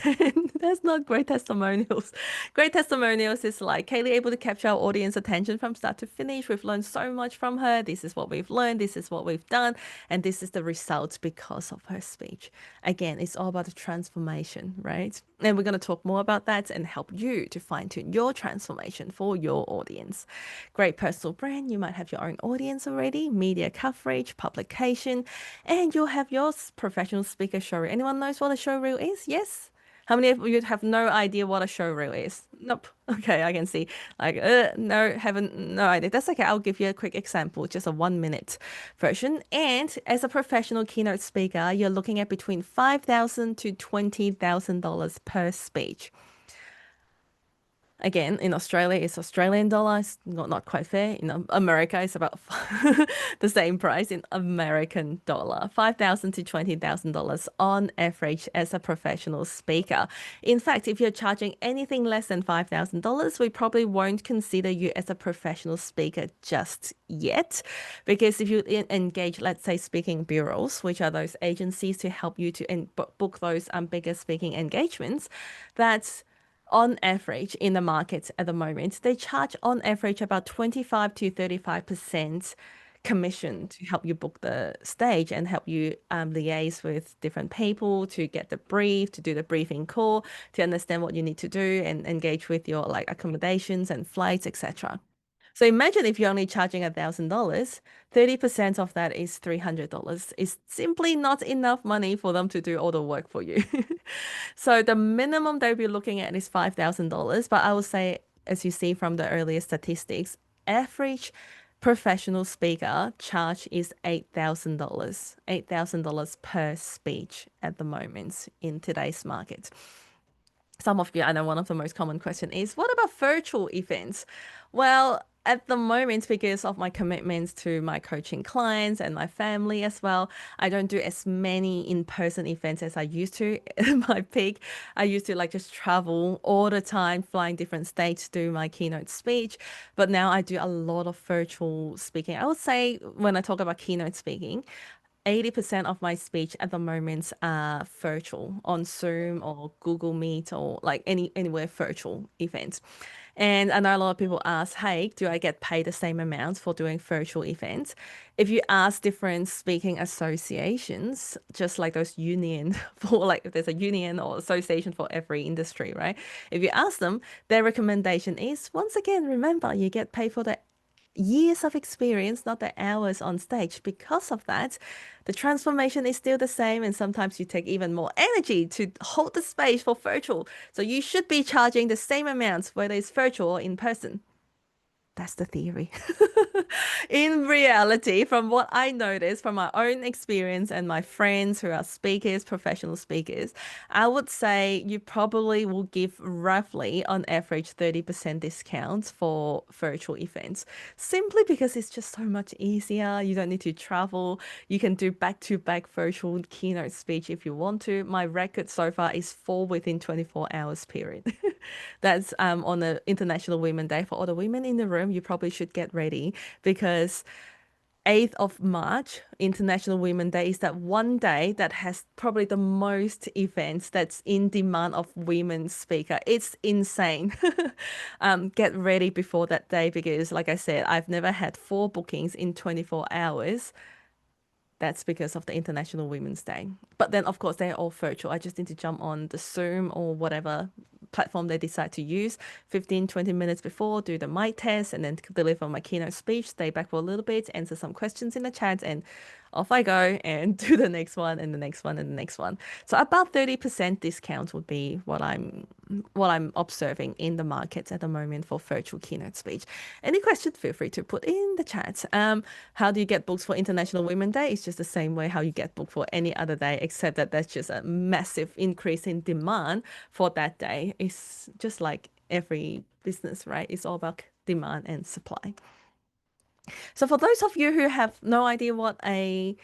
That's not great testimonials. Great testimonials is like Kayleigh able to capture our audience attention from start to finish. We've learned so much from her. This is what we've learned. This is what we've done. And this is the results because of her speech. Again, it's all about the transformation, right? And we're going to talk more about that and help you to fine tune your transformation for your audience. Great personal brand. You might have your own audience already, media coverage, publication, and you'll have your professional speaker showreel. Anyone knows what a showreel is? Yes? How many of you have no idea what a showreel is? Nope. Okay, I can see. Like, no, haven't, no idea. That's okay. I'll give you a quick example, just a 1 minute version. And as a professional keynote speaker, you're looking at between $5,000 to $20,000 per speech. Again, in Australia, it's Australian dollars, not quite fair. In America, it's about the same price in American dollar, $5,000 to $20,000 on average as a professional speaker. In fact, if you're charging anything less than $5,000, we probably won't consider you as a professional speaker just yet. Because if you engage, let's say, speaking bureaus, which are those agencies to help you to book those bigger speaking engagements, that's on average in the market at the moment, they charge on average about 25 to 35% commission to help you book the stage and help you liaise with different people to get the brief, to do the briefing call, to understand what you need to do and engage with your like accommodations and flights, etc. So imagine if you're only charging $1,000, 30% of that is $300. It's simply not enough money for them to do all the work for you. So the minimum they'll be looking at is $5,000. But I would say, as you see from the earlier statistics, average professional speaker charge is $8,000, $8,000 per speech at the moment in today's market. Some of you, I know one of the most common question is, what about virtual events? Well, at the moment, because of my commitments to my coaching clients and my family as well, I don't do as many in-person events as I used to at my peak. I used to like just travel all the time, flying different states to do my keynote speech. But now I do a lot of virtual speaking. I would say when I talk about keynote speaking, 80% of my speech at the moment are virtual on Zoom or Google Meet or like anywhere virtual events. And I know a lot of people ask, hey, do I get paid the same amount for doing virtual events? If you ask different speaking associations, just like those union for like if there's a union or association for every industry, right? If you ask them, their recommendation is once again, remember you get paid for the years of experience, not the hours on stage. Because of that, the transformation is still the same, and sometimes you take even more energy to hold the space for virtual. So you should be charging the same amounts whether it's virtual or in person. That's the theory. In reality, from what I noticed from my own experience and my friends who are speakers, professional speakers, I would say you probably will give roughly on average 30% discounts for virtual events, simply because it's just so much easier. You don't need to travel. You can do back-to-back virtual keynote speech if you want to. My record so far is 4 within 24 hours period. That's on the International Women's Day. For all the women in the room, you probably should get ready because 8th of March, International Women's Day, is that one day that has probably the most events that's in demand of women speaker. It's insane. Get ready before that day because, like I said, I've never had 4 bookings in 24 hours. That's because of the International Women's Day. But then, of course, they're all virtual. I just need to jump on the Zoom or whatever platform they decide to use 15, 20 minutes before, do the mic test, and then deliver my keynote speech, stay back for a little bit, answer some questions in the chat, and off I go and do the next one and the next one and the next one. So about 30% discount would be what I'm observing in the markets at the moment for virtual keynote speech. Any questions, feel free to put in the chat. How do you get booked for International Women's Day? It's just the same way how you get booked for any other day, except that that's just a massive increase in demand for that day. It's just like every business, right? It's all about demand and supply. So for those of you who have no idea what a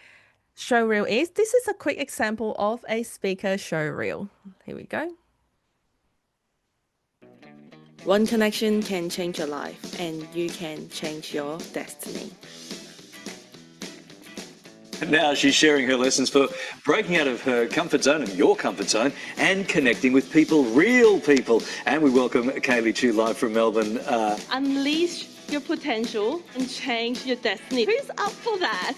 show reel is, this is a quick example of a speaker show reel. Here we go. One connection can change your life, and you can change your destiny. Now she's sharing her lessons for breaking out of her comfort zone and your comfort zone and connecting with people, real people. And we welcome Kaylee Chu live from Melbourne. Unleash your potential and change your destiny. Who's up for that?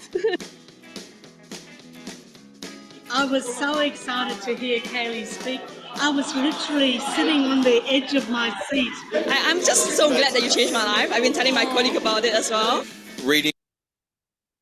I was so excited to hear Kaylee speak. I was literally sitting on the edge of my seat. I'm just so glad that you changed my life. I've been telling my colleague about it as well. Reading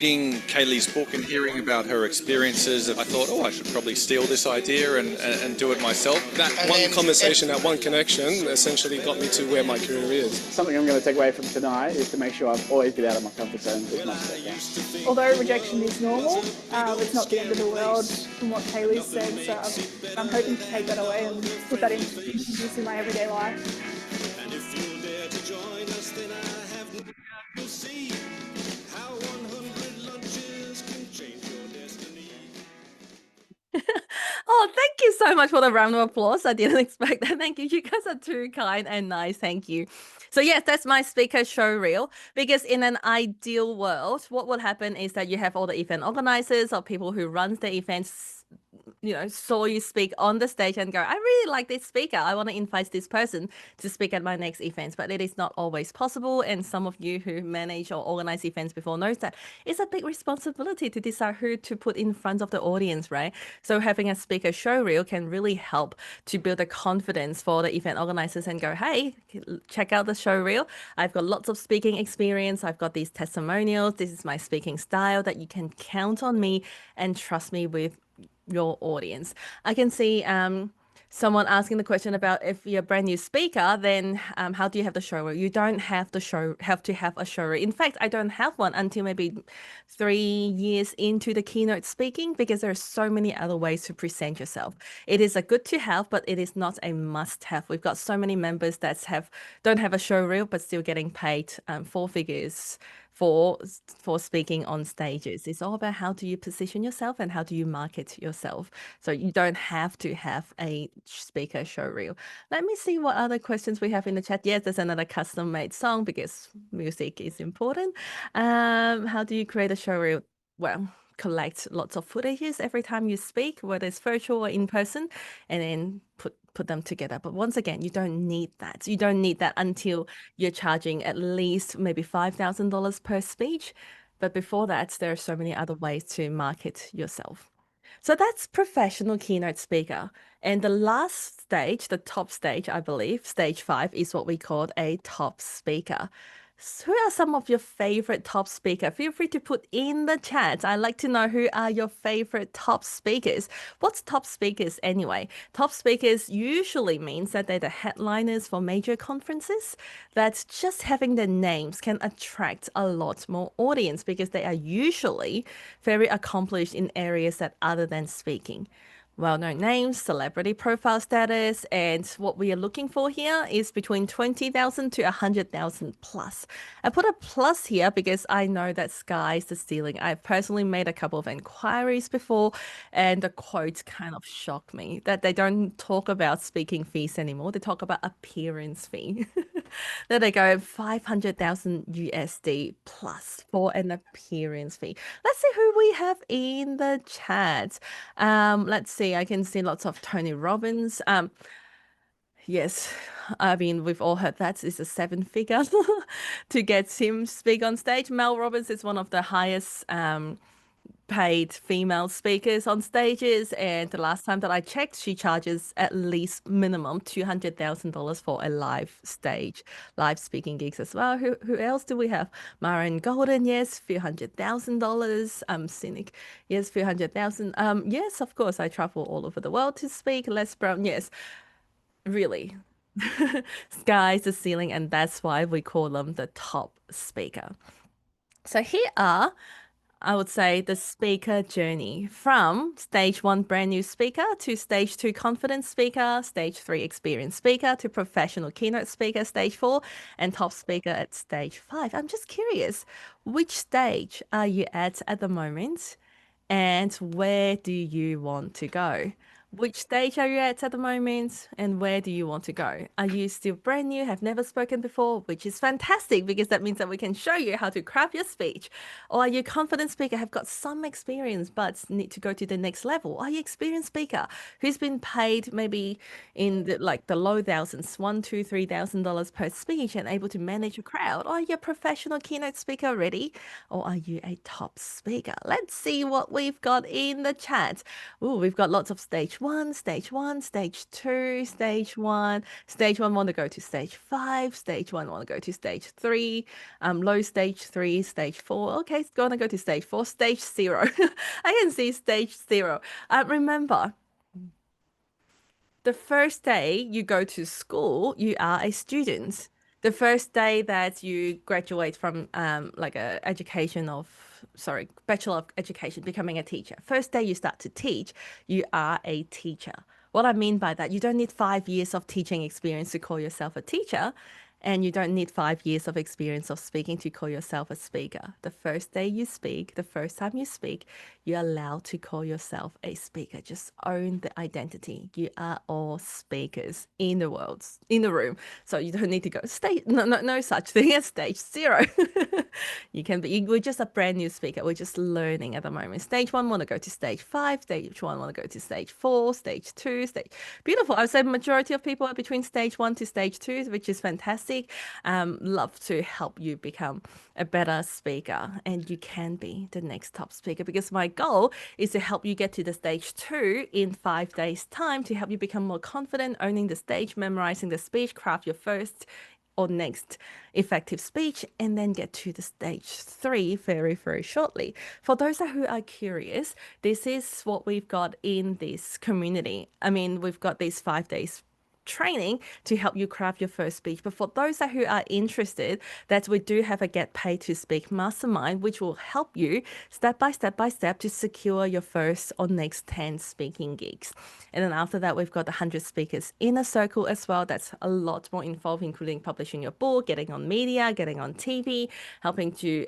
Kaylee's book and hearing about her experiences, I thought, oh, I should probably steal this idea and do it myself. That one conversation, that one connection essentially got me to where my career is. Something I'm going to take away from tonight is to make sure I've always get out of my comfort zone as much as I can. Although rejection is normal, it's not the end of the world from what Kaylee said, so I'm hoping to take that away and put that into use in my everyday life. And if you dare to join us, then I have to see how 100 lunches can change your destiny. Oh, thank you so much for the round of applause. I didn't expect that. Thank you. You guys are too kind and nice. Thank you. So yes, that's my speaker show reel. Because in an ideal world, what would happen is that you have all the event organizers or people who runs the events, saw you speak on the stage and go, I really like this speaker. I want to invite this person to speak at my next events. But it is not always possible. And some of you who manage or organize events before knows that it's a big responsibility to decide who to put in front of the audience, right? So having a speaker show reel can really help to build the confidence for the event organizers and go, hey, check out the show reel. I've got lots of speaking experience. I've got these testimonials. This is my speaking style that you can count on me and trust me with your audience. I can see someone asking the question about if you're a brand new speaker, then how do you have the show reel? You don't have to have a show reel. In fact, I don't have one until maybe 3 years into the keynote speaking because there are so many other ways to present yourself. It is a good to have, but it is not a must have. We've got so many members that don't have a show reel but still getting paid 4 figures for speaking on stages. It's all about how do you position yourself and how do you market yourself. So you don't have to have a speaker show reel. Let me see what other questions we have in the chat. Yes, there's another custom made song because music is important. How do you create a show reel? Well, collect lots of footages every time you speak, whether it's virtual or in person, and then put them together. But once again, you don't need that. You don't need that until you're charging at least maybe $5,000 per speech. But before that, there are so many other ways to market yourself. So that's professional keynote speaker. And the last stage, the top stage, I believe, stage 5, is what we call a top speaker. So who are some of your favorite top speaker? Feel free to put in the chat. I'd like to know who are your favorite top speakers. What's top speakers anyway? Top speakers usually means that they're the headliners for major conferences. That just having their names can attract a lot more audience because they are usually very accomplished in areas that other than speaking. Well-known names, celebrity profile status, and what we are looking for here is between 20,000 to 100,000 plus. I put a plus here because I know that sky's the ceiling. I've personally made a couple of inquiries before, and the quotes kind of shocked me that they don't talk about speaking fees anymore. They talk about appearance fee. That they go 500,000 USD plus for an appearance fee. Let's see who we have in the chat. Let's see. I can see lots of Tony Robbins. Yes, I mean, we've all heard that is a 7-figure to get him speak on stage. Mel Robbins is one of the highest paid female speakers on stages, and the last time that I checked, she charges at least minimum $200,000 for a live speaking gigs as well. Who else do we have? Myron Golden, yes, few $100,000. Cynic, yes, few $100,000. Yes, of course, I travel all over the world to speak. Les Brown, yes, really. Sky's the ceiling, and that's why we call them the top speaker. So here are, I would say, the speaker journey from stage 1 brand new speaker to stage 2 confident speaker, stage 3 experienced speaker to professional keynote speaker, stage 4, and top speaker at stage 5. I'm just curious, which stage are you at the moment, and where do you want to go? Which stage are you at the moment, and where do you want to go? Are you still brand new, have never spoken before, which is fantastic because that means that we can show you how to craft your speech? Or are you a confident speaker, have got some experience but need to go to the next level? Are you experienced speaker who's been paid maybe in the low thousands, $1,000, $2,000, $3,000 per speech and able to manage a crowd? Or are you a professional keynote speaker already? Or are you a top speaker? Let's see what we've got in the chat. Oh, we've got lots of stage 1, stage 1, stage 2, stage 1. Stage 1 want to go to stage 5. Stage 1 want to go to stage 3. Low stage 3, stage 4. Okay, it's going to go to stage 4. Stage 0. I can see stage 0. Remember, the first day you go to school, you are a student. The first day that you graduate from Bachelor of Education, becoming a teacher. First day you start to teach, you are a teacher. What I mean by that, you don't need 5 years of teaching experience to call yourself a teacher. And you don't need 5 years of experience of speaking to call yourself a speaker. The first day you speak, the first time you speak, you're allowed to call yourself a speaker. Just own the identity. You are all speakers in the world, in the room. So you don't need to go no such thing as stage 0. We're just a brand new speaker. We're just learning at the moment. Stage 1 want to go to stage 5. Stage 1 want to go to stage 4, stage 2, beautiful. I would say majority of people are between stage 1 to stage 2, which is fantastic. Love to help you become a better speaker, and you can be the next top speaker, because my goal is to help you get to the stage 2 in 5 days time, to help you become more confident, owning the stage, memorizing the speech, craft your first or next effective speech, and then get to the stage 3 very, very shortly. For those who are curious, this is what we've got in this community. I mean, we've got these 5 days training to help you craft your first speech. But for those who are interested, that we do have a Get Paid to Speak mastermind, which will help you step by step to secure your first or next 10 speaking gigs. And then after that, we've got the 100 speakers inner circle as well. That's a lot more involved, including publishing your book, getting on media, getting on TV, helping to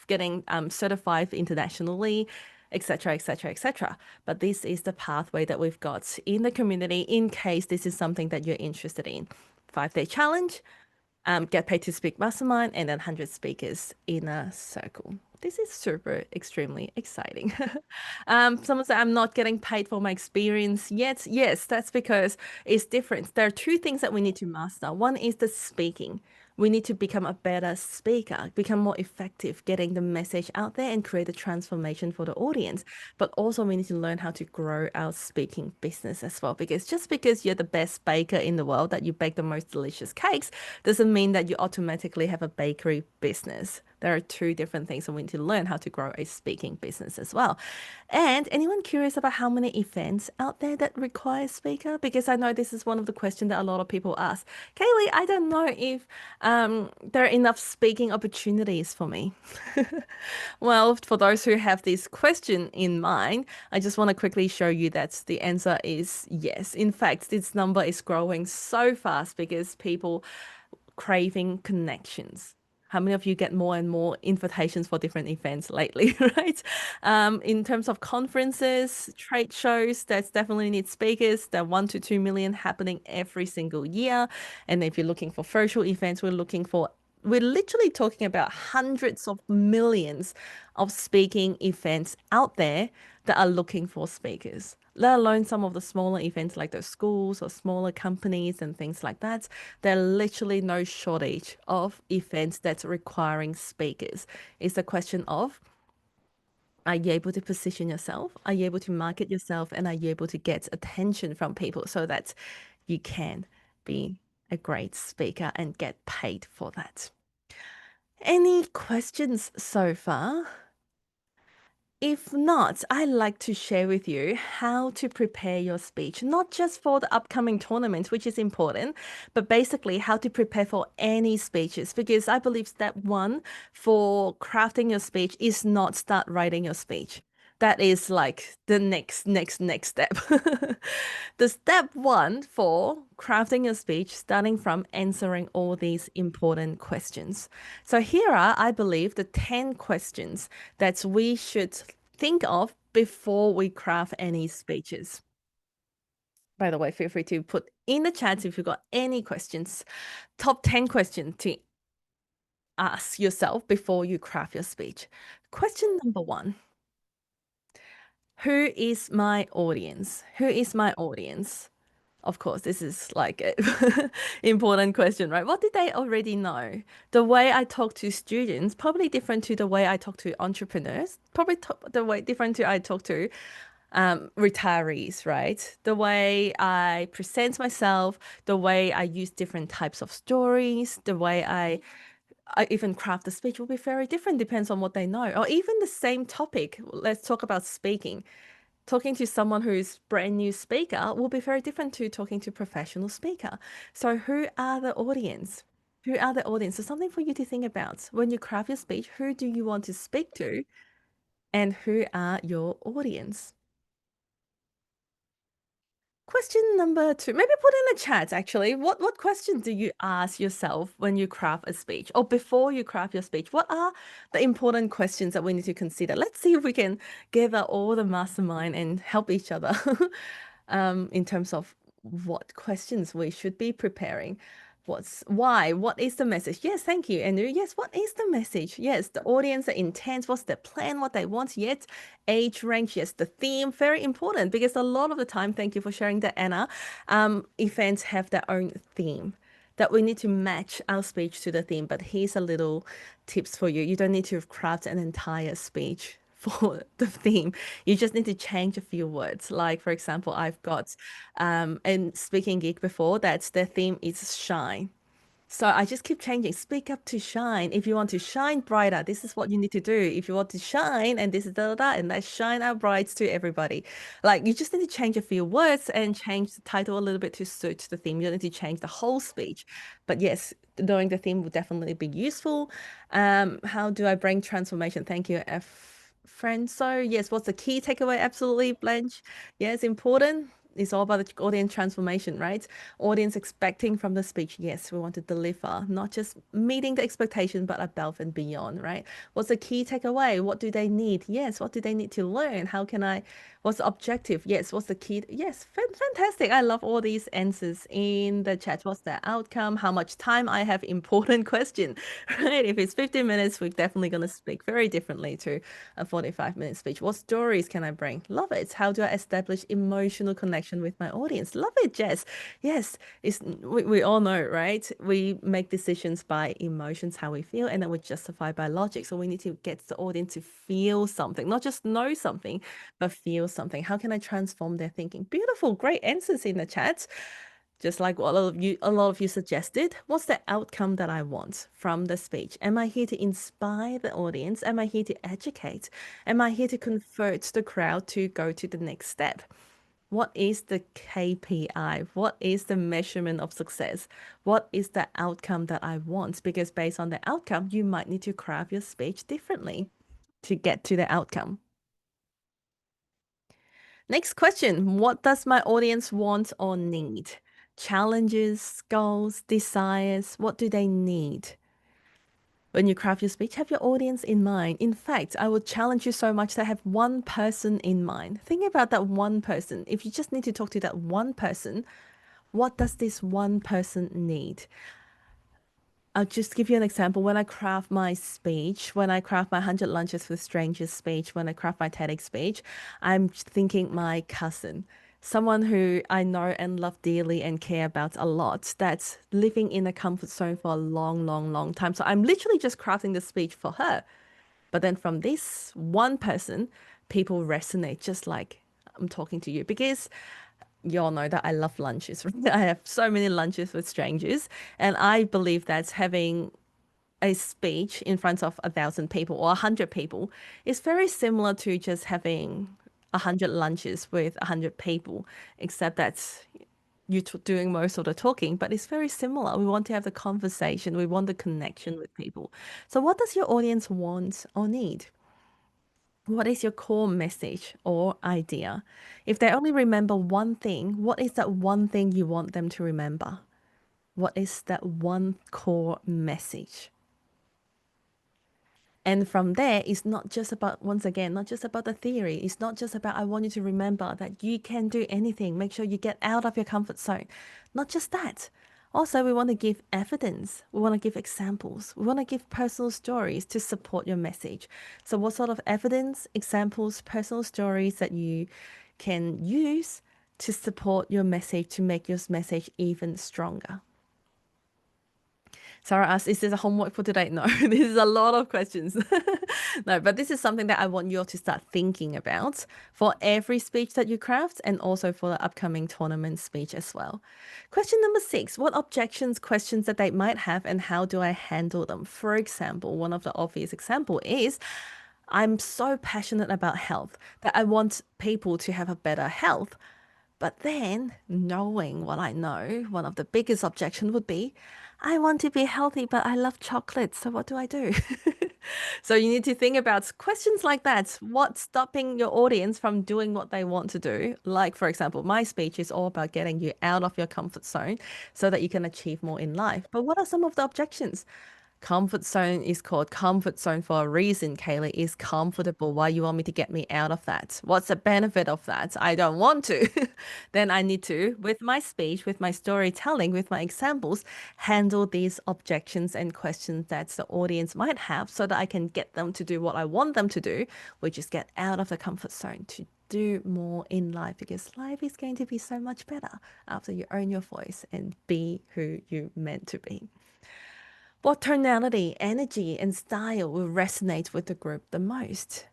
getting certified internationally, etc., etc., etc. But this is the pathway that we've got in the community in case this is something that you're interested in. 5-day challenge, Get Paid to Speak mastermind, and then 100 speakers inner circle. This is super extremely exciting. Someone said I'm not getting paid for my experience yet. Yes, that's because it's different. There are two things that we need to master. One is the speaking. We need to become a better speaker, become more effective, getting the message out there and create a transformation for the audience. But also we need to learn how to grow our speaking business as well. Because just because you're the best baker in the world, that you bake the most delicious cakes, doesn't mean that you automatically have a bakery business. There are two different things, and we need to learn how to grow a speaking business as well. And anyone curious about how many events out there that require a speaker? Because I know this is one of the questions that a lot of people ask. Kaylee, I don't know if there are enough speaking opportunities for me. Well, for those who have this question in mind, I just want to quickly show you that the answer is yes. In fact, this number is growing so fast because people craving connections. How many of you get more and more invitations for different events lately, right? In terms of conferences, trade shows, that's definitely need speakers. There are 1 to 2 million happening every single year. And if you're looking for virtual events, we're literally talking about hundreds of millions of speaking events out there that are looking for speakers, let alone some of the smaller events like those schools or smaller companies and things like that. There are literally no shortage of events that's requiring speakers. It's a question of, are you able to position yourself? Are you able to market yourself? And are you able to get attention from people so that you can be a great speaker and get paid for that? Any questions so far? If not, I'd like to share with you how to prepare your speech, not just for the upcoming tournament, which is important, but basically how to prepare for any speeches. Because I believe step one for crafting your speech is not start writing your speech. That is like the next step. The step one for crafting your speech, starting from answering all these important questions. So here are, I believe, the 10 questions that we should think of before we craft any speeches. By the way, feel free to put in the chat if you've got any questions. Top 10 questions to ask yourself before you craft your speech. Question number one. Who is my audience? Who is my audience? Of course, this is like an important question, right? What did they already know? The way I talk to students, probably different to the way I talk to entrepreneurs, probably the way different to I talk to retirees, right? The way I present myself, the way I use different types of stories, the way I even craft the speech will be very different, depends on what they know. Or even the same topic, let's talk about speaking. Talking to someone who's brand new speaker will be very different to talking to professional speaker. So who are the audience? Who are the audience? So something for you to think about. When you craft your speech, who do you want to speak to? And who are your audience? Question number 2, maybe put in the chat actually. What question do you ask yourself when you craft a speech or before you craft your speech? What are the important questions that we need to consider? Let's see if we can gather all the mastermind and help each other in terms of what questions we should be preparing. Why? What is the message? Yes, thank you, Andrew. Yes, what is the message? Yes, the audience, the intent, what's their plan, what they want, yet age range, yes, the theme, very important because a lot of the time, thank you for sharing that, Anna, events have their own theme that we need to match our speech to the theme. But here's a little tips for you. You don't need to craft an entire speech for the theme. You just need to change a few words. Like, for example, I've got in speaking gig before that their theme is shine. So I just keep changing. Speak up to shine. If you want to shine brighter, this is what you need to do. If you want to shine, and this is da da da, and let's shine our brights to everybody. Like you just need to change a few words and change the title a little bit to suit the theme. You don't need to change the whole speech. But yes, knowing the theme will definitely be useful. How do I bring transformation? Thank you, F. Friend. So yes, what's the key takeaway? Absolutely, Blanche. Yes, important. it's all about the audience transformation, right? Audience expecting from the speech. Yes, we want to deliver, not just meeting the expectation, but above and beyond, right? What's the key takeaway? What do they need? Yes. What do they need to learn? What's the objective? Yes. What's the key? Yes. Fantastic. I love all these answers in the chat. What's the outcome? How much time I have? Important question, right? If it's 15 minutes, we're definitely going to speak very differently to a 45-minute speech. What stories can I bring? Love it. How do I establish emotional connection with my audience? Love it, Jess. Yes, we all know, right? We make decisions by emotions, how we feel, and then we justify by logic. So we need to get the audience to feel something, not just know something, but feel something. How can I transform their thinking? Beautiful, great answers in the chat. Just like what a lot of you suggested, what's the outcome that I want from the speech? Am I here to inspire the audience? Am I here to educate? Am I here to convert the crowd to go to the next step? What is the KPI? What is the measurement of success? What is the outcome that I want? Because based on the outcome, you might need to craft your speech differently to get to the outcome. Next question. What does my audience want or need? Challenges, goals, desires, what do they need? When you craft your speech, have your audience in mind. In fact, I would challenge you so much to have one person in mind. Think about that one person. If you just need to talk to that one person, what does this one person need? I'll just give you an example. When I craft my speech, when I craft my 100 Lunches with Strangers speech, when I craft my TEDx speech, I'm thinking my cousin, someone who I know and love dearly and care about a lot, that's living in a comfort zone for a long, long, long time. So I'm literally just crafting the speech for her. But then from this one person, people resonate just like I'm talking to you, because you all know that I love lunches. I have so many lunches with strangers, and I believe that having a speech in front of 1,000 people or 100 people is very similar to just having 100 lunches with 100 people, except that you're doing most of the talking, but it's very similar. We want to have the conversation. We want the connection with people. So what does your audience want or need? What is your core message or idea? If they only remember one thing, what is that one thing you want them to remember? What is that one core message? And from there, it's not just about, once again, not just about the theory. It's not just about, I want you to remember that you can do anything. Make sure you get out of your comfort zone. Not just that. Also, we want to give evidence. We want to give examples. We want to give personal stories to support your message. So what sort of evidence, examples, personal stories that you can use to support your message, to make your message even stronger? Sarah asks, is this a homework for today? No, this is a lot of questions. No, but this is something that I want you all to start thinking about for every speech that you craft, and also for the upcoming tournament speech as well. Question number 6, what objections, questions that they might have, and how do I handle them? For example, one of the obvious example is, I'm so passionate about health that I want people to have a better health. But then, knowing what I know, one of the biggest objections would be, I want to be healthy, but I love chocolate. So what do I do? So you need to think about questions like that. What's stopping your audience from doing what they want to do? Like, for example, my speech is all about getting you out of your comfort zone so that you can achieve more in life. But what are some of the objections? Comfort zone is called comfort zone for a reason, Kaylee. Is comfortable. Why you want me to get me out of that? What's the benefit of that? I don't want to. Then I need to, with my speech, with my storytelling, with my examples, handle these objections and questions that the audience might have so that I can get them to do what I want them to do, which is get out of the comfort zone to do more in life, because life is going to be so much better after you own your voice and be who you meant to be. What tonality, energy, and style will resonate with the group the most?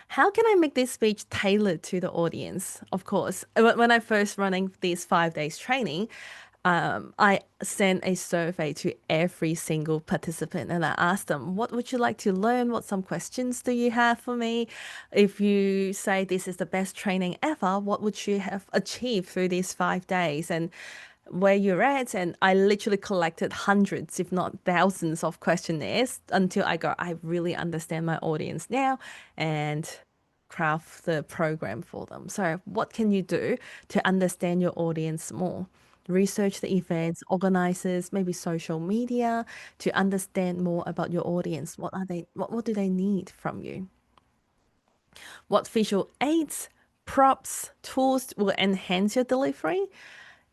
How can I make this speech tailored to the audience? Of course, when I first running these 5 days training, I sent a survey to every single participant, and I asked them, what would you like to learn? What some questions do you have for me? If you say this is the best training ever, what would you have achieved through these 5 days? And where you're at. And I literally collected hundreds, if not thousands, of questionnaires until I go, I really understand my audience now. And craft the program for them. So what can you do to understand your audience more? Research the events, organizers, maybe social media to understand more about your audience. What do they need from you? What visual aids, props, tools will enhance your delivery?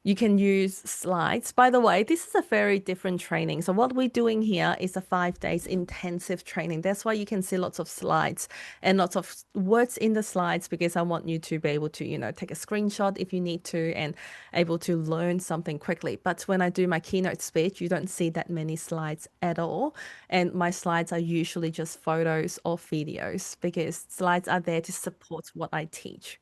You can use slides. By the way, this is a very different training. So what we're doing here is a 5 days intensive training. That's why you can see lots of slides and lots of words in the slides, because I want you to be able to, take a screenshot if you need to and able to learn something quickly. But when I do my keynote speech, you don't see that many slides at all. And my slides are usually just photos or videos, because slides are there to support what I teach.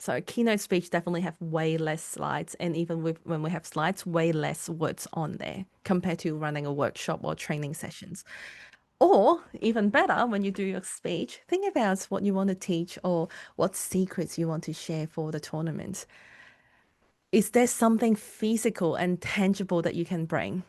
So keynote speech definitely have way less slides, and even when we have slides, way less words on there compared to running a workshop or training sessions. Or even better, when you do your speech, think about what you want to teach or what secrets you want to share for the tournament. Is there something physical and tangible that you can bring?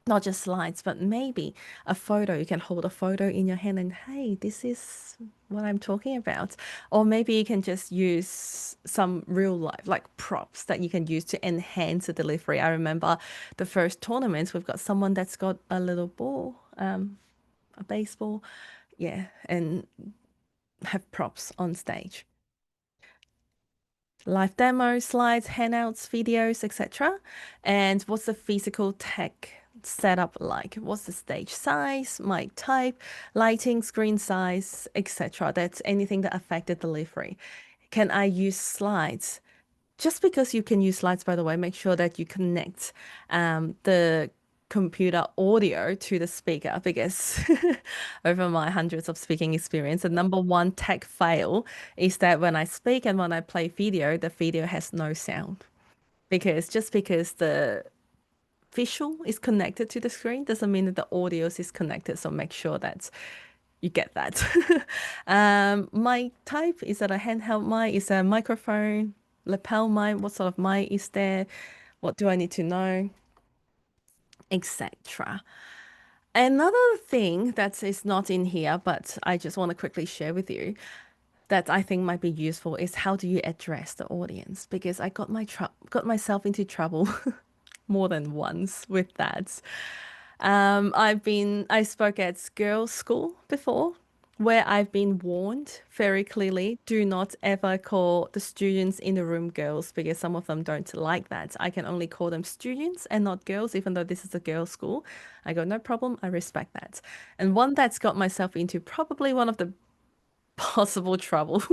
Not just slides, but maybe a photo. You can hold a photo in your hand and, hey, this is what I'm talking about. Or maybe you can just use some real life, like props that you can use to enhance the delivery. I remember the first tournaments, we've got someone that's got a little ball, a baseball, and have props on stage. Live demos, slides, handouts, videos, etc. And what's the physical tech setup like? What's the stage size, mic type, lighting, screen size, etc. That's anything that affected delivery. Can I use slides? Just because you can use slides, by the way, make sure that you connect the computer audio to the speaker, because over my hundreds of speaking experience, the number one tech fail is that when I speak and when I play video, the video has no sound. Because just because the visual is connected to the screen doesn't mean that the audio is connected. So make sure that you get that. Mic type, is that a handheld mic? Is that a microphone? Lapel mic? What sort of mic is there? What do I need to know? Etc. Another thing that is not in here, but I just want to quickly share with you that I think might be useful is how do you address the audience? Because I got myself into trouble more than once with that. I spoke at girls' school before, where I've been warned very clearly, do not ever call the students in the room girls, because some of them don't like that. I can only call them students and not girls, even though this is a girls' school. I go, no problem, I respect that. And one that's got myself into probably one of the possible trouble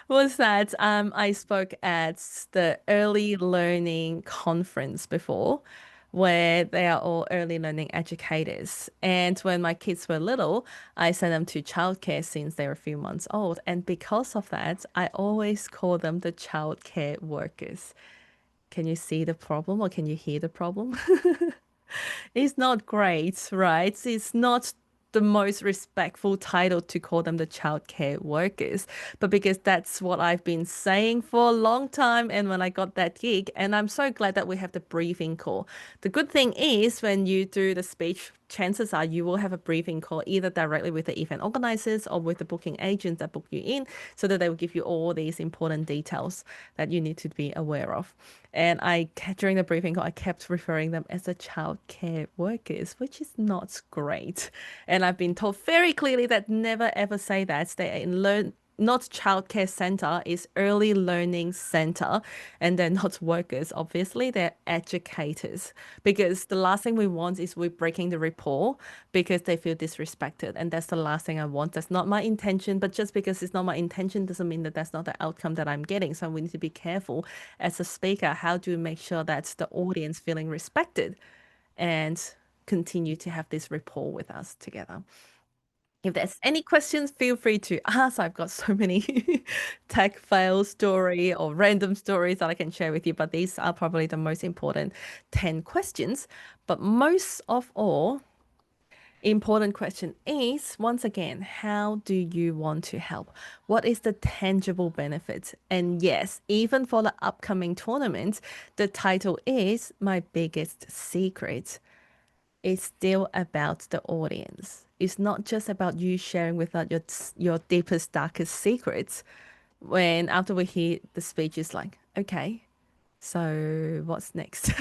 was that I spoke at the early learning conference before, where they are all early learning educators. And when my kids were little, I sent them to childcare since they were a few months old. And because of that, I always call them the childcare workers. Can you see the problem, or can you hear the problem? It's not great, right? It's not the most respectful title to call them the childcare workers, but because that's what I've been saying for a long time, and when I got that gig, and I'm so glad that we have the briefing call. The good thing is when you do the speech, chances are you will have a briefing call either directly with the event organizers or with the booking agents that book you in, so that they will give you all these important details that you need to be aware of. And during the briefing call, I kept referring them as the childcare workers, which is not great. And I've been told very clearly that never ever say that. They not childcare center, is early learning center, and they're not workers. Obviously, they're educators, because the last thing we want is we're breaking the rapport because they feel disrespected, and that's the last thing I want. That's not my intention, but just because it's not my intention doesn't mean that that's not the outcome that I'm getting. So we need to be careful as a speaker. How do we make sure that the audience feeling respected and continue to have this rapport with us together? If there's any questions, feel free to ask. I've got so many tech fail story or random stories that I can share with you, but these are probably the most important 10 questions. But most of all, important question is, once again, how do you want to help? What is the tangible benefit? And yes, even for the upcoming tournament, the title is My Biggest Secret. It's still about the audience. It's not just about you sharing with us your deepest, darkest secrets. When after we hear the speech, it's like, okay, so what's next?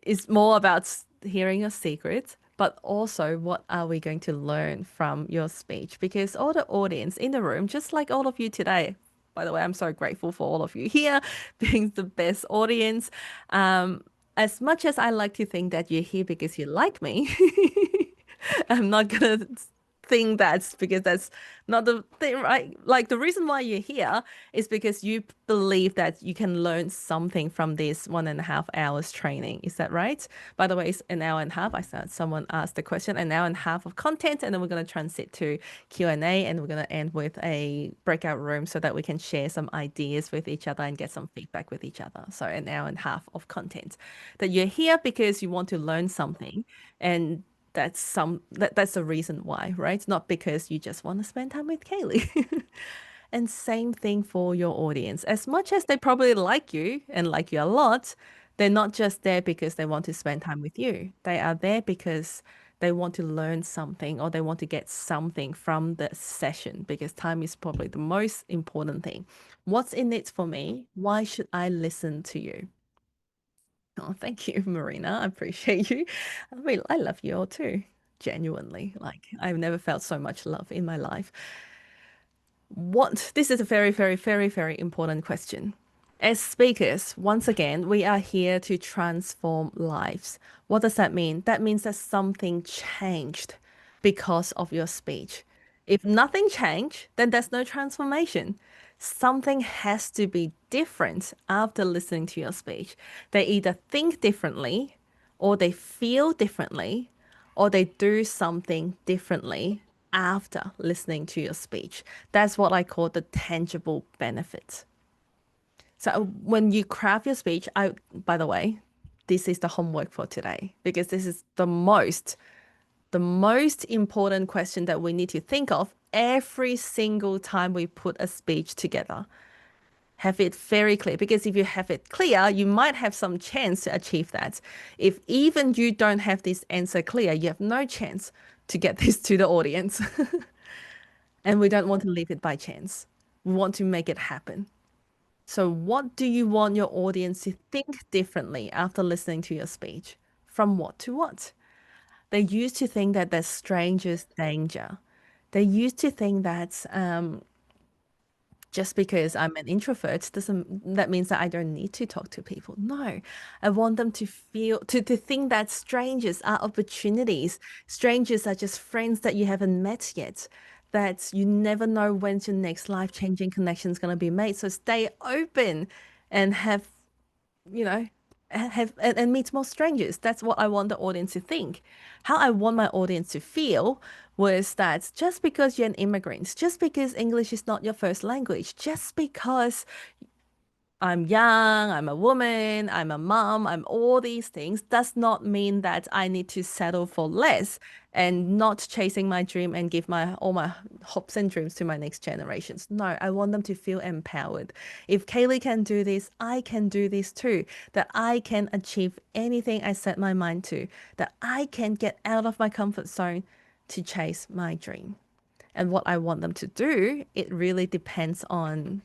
It's more about hearing your secrets, but also what are we going to learn from your speech? Because all the audience in the room, just like all of you today, by the way, I'm so grateful for all of you here being the best audience. As much as I like to think that you're here because you like me, I'm not gonna think that's because that's not the thing, right? Like the reason why you're here is because you believe that you can learn something from this 1.5 hours training. Is that right? By the way, it's an hour and a half. I said someone asked the question, an hour and a half of content, and then we're going to transit to Q&A, and we're going to end with a breakout room so that we can share some ideas with each other and get some feedback with each other. So an hour and a half of content. That you're here because you want to learn something, and that's the reason why, right? Not because you just want to spend time with Kaylee. And same thing for your audience. As much as they probably like you and like you a lot, they're not just there because they want to spend time with you. They are there because they want to learn something or they want to get something from the session, because time is probably the most important thing. What's in it for me? Why should I listen to you? Oh, thank you, Marina. I appreciate you. I love you all too, genuinely. Like, I've never felt so much love in my life. This is a very, very, very, very important question. As speakers, once again, we are here to transform lives. What does that mean? That means that something changed because of your speech. If nothing changed, then there's no transformation. Something has to be different after listening to your speech. They either think differently, or they feel differently, or they do something differently after listening to your speech. That's what I call the tangible benefits. So when you craft your speech, by the way, this is the homework for today, because this is the most important question that we need to think of every single time we put a speech together. Have it very clear, because if you have it clear, you might have some chance to achieve that. If even you don't have this answer clear, you have no chance to get this to the audience. And we don't want to leave it by chance. We want to make it happen. So what do you want your audience to think differently after listening to your speech? From what to what? They used to think that there's strangers danger. They used to think that just because I'm an introvert that means that I don't need to talk to people. No, I want them to think that strangers are opportunities. Strangers are just friends that you haven't met yet, that you never know when your next life-changing connection is going to be made. So stay open and have and meet more strangers. That's what I want the audience to think. How I want my audience to feel was that just because you're an immigrant, just because English is not your first language, just because I'm young, I'm a woman, I'm a mom, I'm all these things, does not mean that I need to settle for less and not chasing my dream and give all my hopes and dreams to my next generations. No, I want them to feel empowered. If Kaylee can do this, I can do this too. That I can achieve anything I set my mind to. That I can get out of my comfort zone to chase my dream. And what I want them to do, it really depends on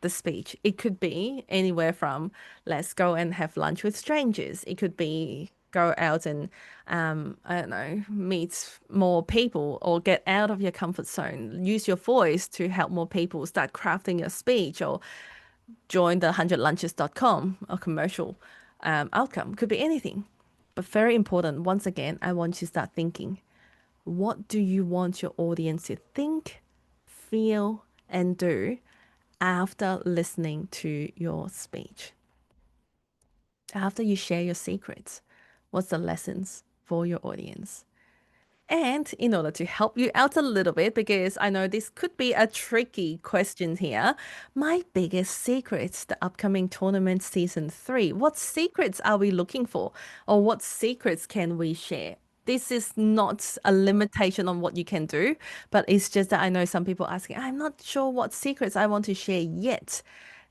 the speech. It could be anywhere from let's go and have lunch with strangers. It could be go out and I don't know, meet more people or get out of your comfort zone. Use your voice to help more people start crafting your speech, or join the 100lunches.com, a commercial outcome. Could be anything. But very important, once again, I want you to start thinking, what do you want your audience to think, feel, and do after listening to your speech? After you share your secrets, what's the lessons for your audience? And in order to help you out a little bit, because I know this could be a tricky question here, my biggest secrets, the upcoming tournament season 3, what secrets are we looking for? Or what secrets can we share? This is not a limitation on what you can do, but it's just that I know some people asking, I'm not sure what secrets I want to share yet.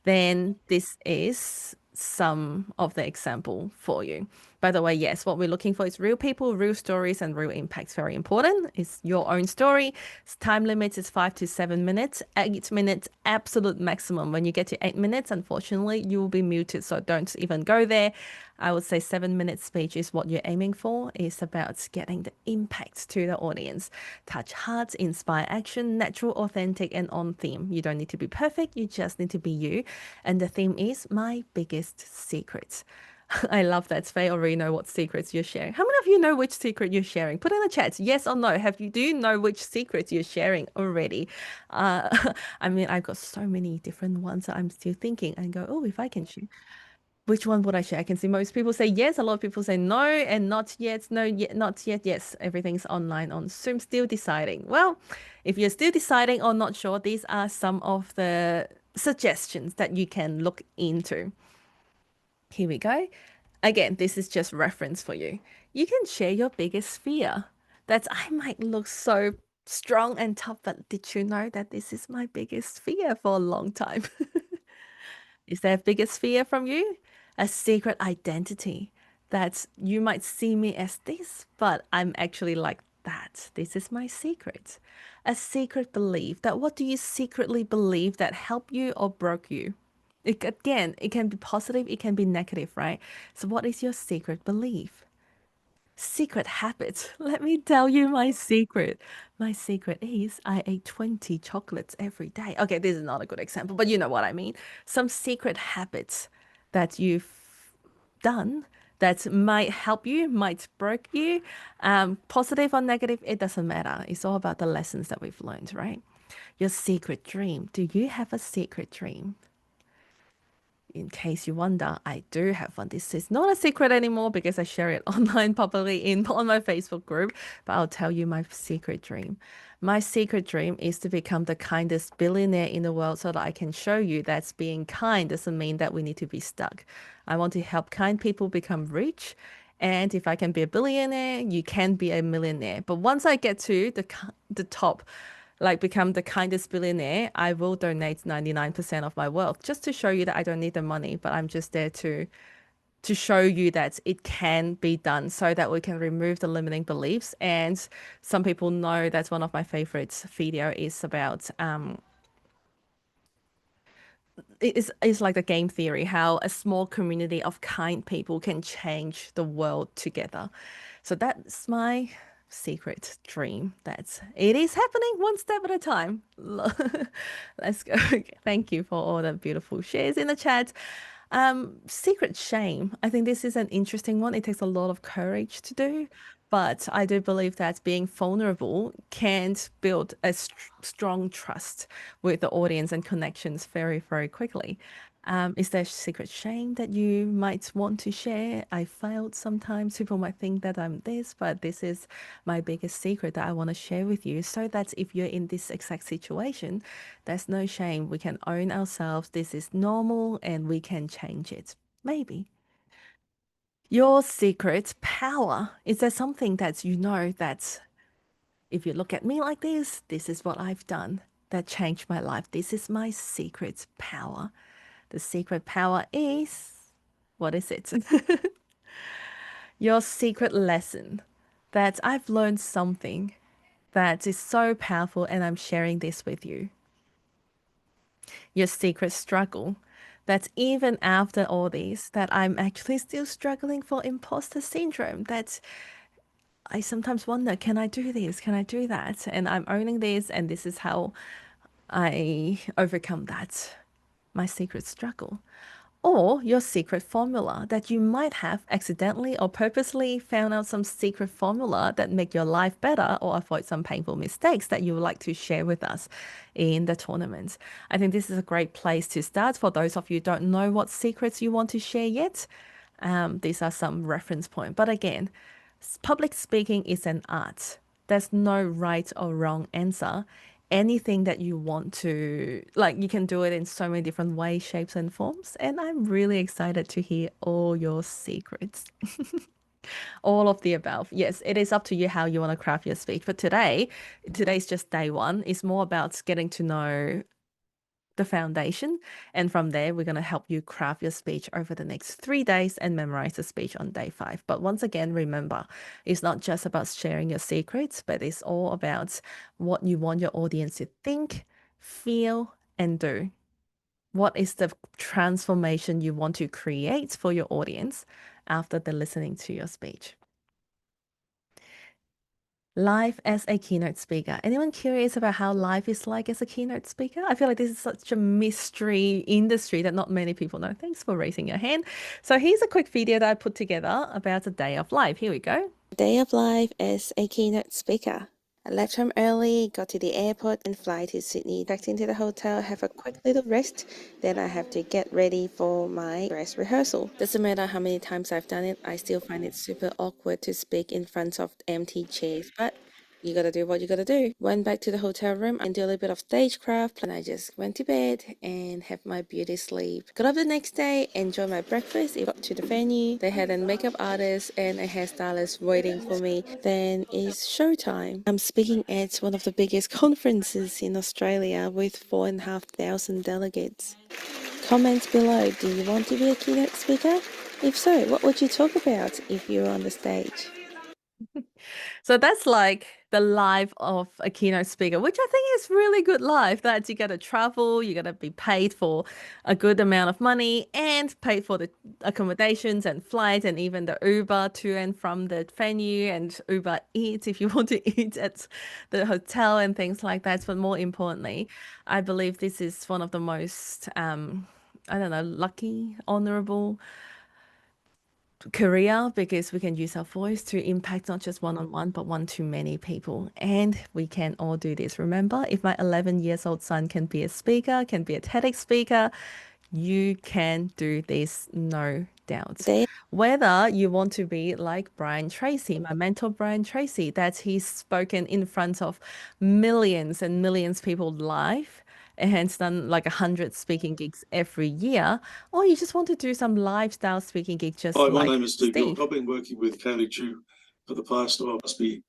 Then this is some of the example for you. By the way, yes, what we're looking for is real people, real stories, and real impacts. Very important. It's your own story. Time limit is 5 to 7 minutes. 8 minutes, absolute maximum. When you get to 8 minutes, unfortunately, you will be muted. So don't even go there. I would say 7 minute speech is what you're aiming for. It's about getting the impact to the audience. Touch hearts, inspire action, natural, authentic, and on theme. You don't need to be perfect. You just need to be you. And the theme is my biggest secrets. I love that. Faye already know what secrets you're sharing. How many of you know which secret you're sharing? Put in the chat, yes or no. Do you know which secrets you're sharing already? I mean, I've got so many different ones that I'm still thinking and go, oh, if I can share. Which one would I share? I can see most people say yes. A lot of people say no and not yet. No, yet, not yet. Yes, everything's online on Zoom. Still deciding. Well, if you're still deciding or not sure, these are some of the suggestions that you can look into. Here we go. Again, this is just reference for you. You can share your biggest fear. That's I might look so strong and tough, but did you know that this is my biggest fear for a long time? Is there a biggest fear from you? A secret identity that you might see me as this, but I'm actually like that. This is my secret. A secret belief that what do you secretly believe that helped you or broke you? Again, it can be positive, it can be negative, right? So what is your secret belief? Secret habits. Let me tell you my secret. My secret is I ate 20 chocolates every day. Okay, this is not a good example, but you know what I mean. Some secret habits that you've done that might help you, might break you. Positive or negative, it doesn't matter. It's all about the lessons that we've learned, right? Your secret dream. Do you have a secret dream? In case you wonder, I do have one. This is not a secret anymore because I share it online publicly on my Facebook group, but I'll tell you my secret dream. My secret dream is to become the kindest billionaire in the world so that I can show you that being kind doesn't mean that we need to be stuck. I want to help kind people become rich. And if I can be a billionaire, you can be a millionaire. But once I get to the top, like become the kindest billionaire, I will donate 99% of my wealth just to show you that I don't need the money, but I'm just there to show you that it can be done so that we can remove the limiting beliefs. And some people know that's one of my favorite video is about it's like the game theory, how a small community of kind people can change the world together. So that's my secret dream. It is happening one step at a time. Let's go. Thank you for all the beautiful shares in the chat. Secret shame. I think this is an interesting one. It takes a lot of courage to do, but I do believe that being vulnerable can build a strong trust with the audience and connections very, very quickly. Is there secret shame that you might want to share? I failed sometimes. People might think that I'm this, but this is my biggest secret that I want to share with you so that if you're in this exact situation, there's no shame. We can own ourselves. This is normal and we can change it. Maybe. Your secret power. Is there something that you know that if you look at me like this is what I've done that changed my life. This is my secret power. The secret power is, what is it? Your secret lesson that I've learned something that is so powerful and I'm sharing this with you. Your secret struggle that even after all this, that I'm actually still struggling for imposter syndrome, that I sometimes wonder, can I do this? Can I do that? And I'm owning this and this is how I overcome that. My secret struggle, or your secret formula that you might have accidentally or purposely found out some secret formula that make your life better or avoid some painful mistakes that you would like to share with us in the tournament. I think this is a great place to start for those of you who don't know what secrets you want to share yet. These are some reference points. But again, public speaking is an art. There's no right or wrong answer. Anything that you want to, like, you can do it in so many different ways, shapes, and forms. And I'm really excited to hear all your secrets. All of the above. Yes, it is up to you how you want to craft your speech. But today's just day one. It's more about getting to know the foundation. And from there, we're going to help you craft your speech over the next 3 days and memorize the speech on day 5. But once again, remember, it's not just about sharing your secrets, but it's all about what you want your audience to think, feel, and do. What is the transformation you want to create for your audience after they're listening to your speech? Life as a keynote speaker. Anyone curious about how life is like as a keynote speaker? I feel like this is such a mystery industry that not many people know. Thanks for raising your hand. So here's a quick video that I put together about a day of life. Here we go. Day of life as a keynote speaker. I left home early, got to the airport and fly to Sydney, checked into the hotel, have a quick little rest, then I have to get ready for my dress rehearsal. Doesn't matter how many times I've done it, I still find it super awkward to speak in front of empty chairs, but you gotta do what you gotta do. Went back to the hotel room and do a little bit of stagecraft, and I just went to bed and have my beauty sleep. Got up the next day, enjoyed my breakfast, got to the venue. They had a makeup artist and a hairstylist waiting for me. Then it's showtime. I'm speaking at one of the biggest conferences in Australia with 4,500 delegates. Comments below, do you want to be a keynote speaker? If so, what would you talk about if you were on the stage? So that's like the life of a keynote speaker, which I think is really good life. That you got to travel, you got to be paid for a good amount of money and paid for the accommodations and flights and even the Uber to and from the venue and Uber Eats if you want to eat at the hotel and things like that. But more importantly, I believe this is one of the most, lucky, honorable career because we can use our voice to impact not just one-on-one but one to many people, and we can all do this. Remember, if my 11 years old son can be a speaker, can be a TEDx speaker, you can do this, no doubt. Whether you want to be like Brian Tracy, my mentor Brian Tracy, that he's spoken in front of millions and millions of people live and has done like 100 speaking gigs every year, or you just want to do some lifestyle speaking gig just Hi, my like name is Steve. Steve. I've been working with Kaylee Chu for the past, must be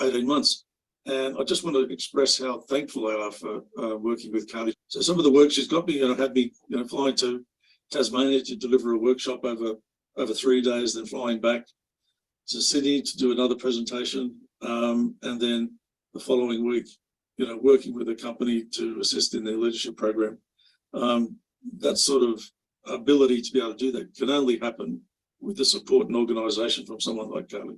18 months. And I just want to express how thankful I are for working with Kaylee. So some of the work she's got me, had me, flying to Tasmania to deliver a workshop over 3 days, then flying back to Sydney to do another presentation. And then the following week, working with a company to assist in their leadership program. That sort of ability to be able to do that can only happen with the support and organisation from someone like Kaylee.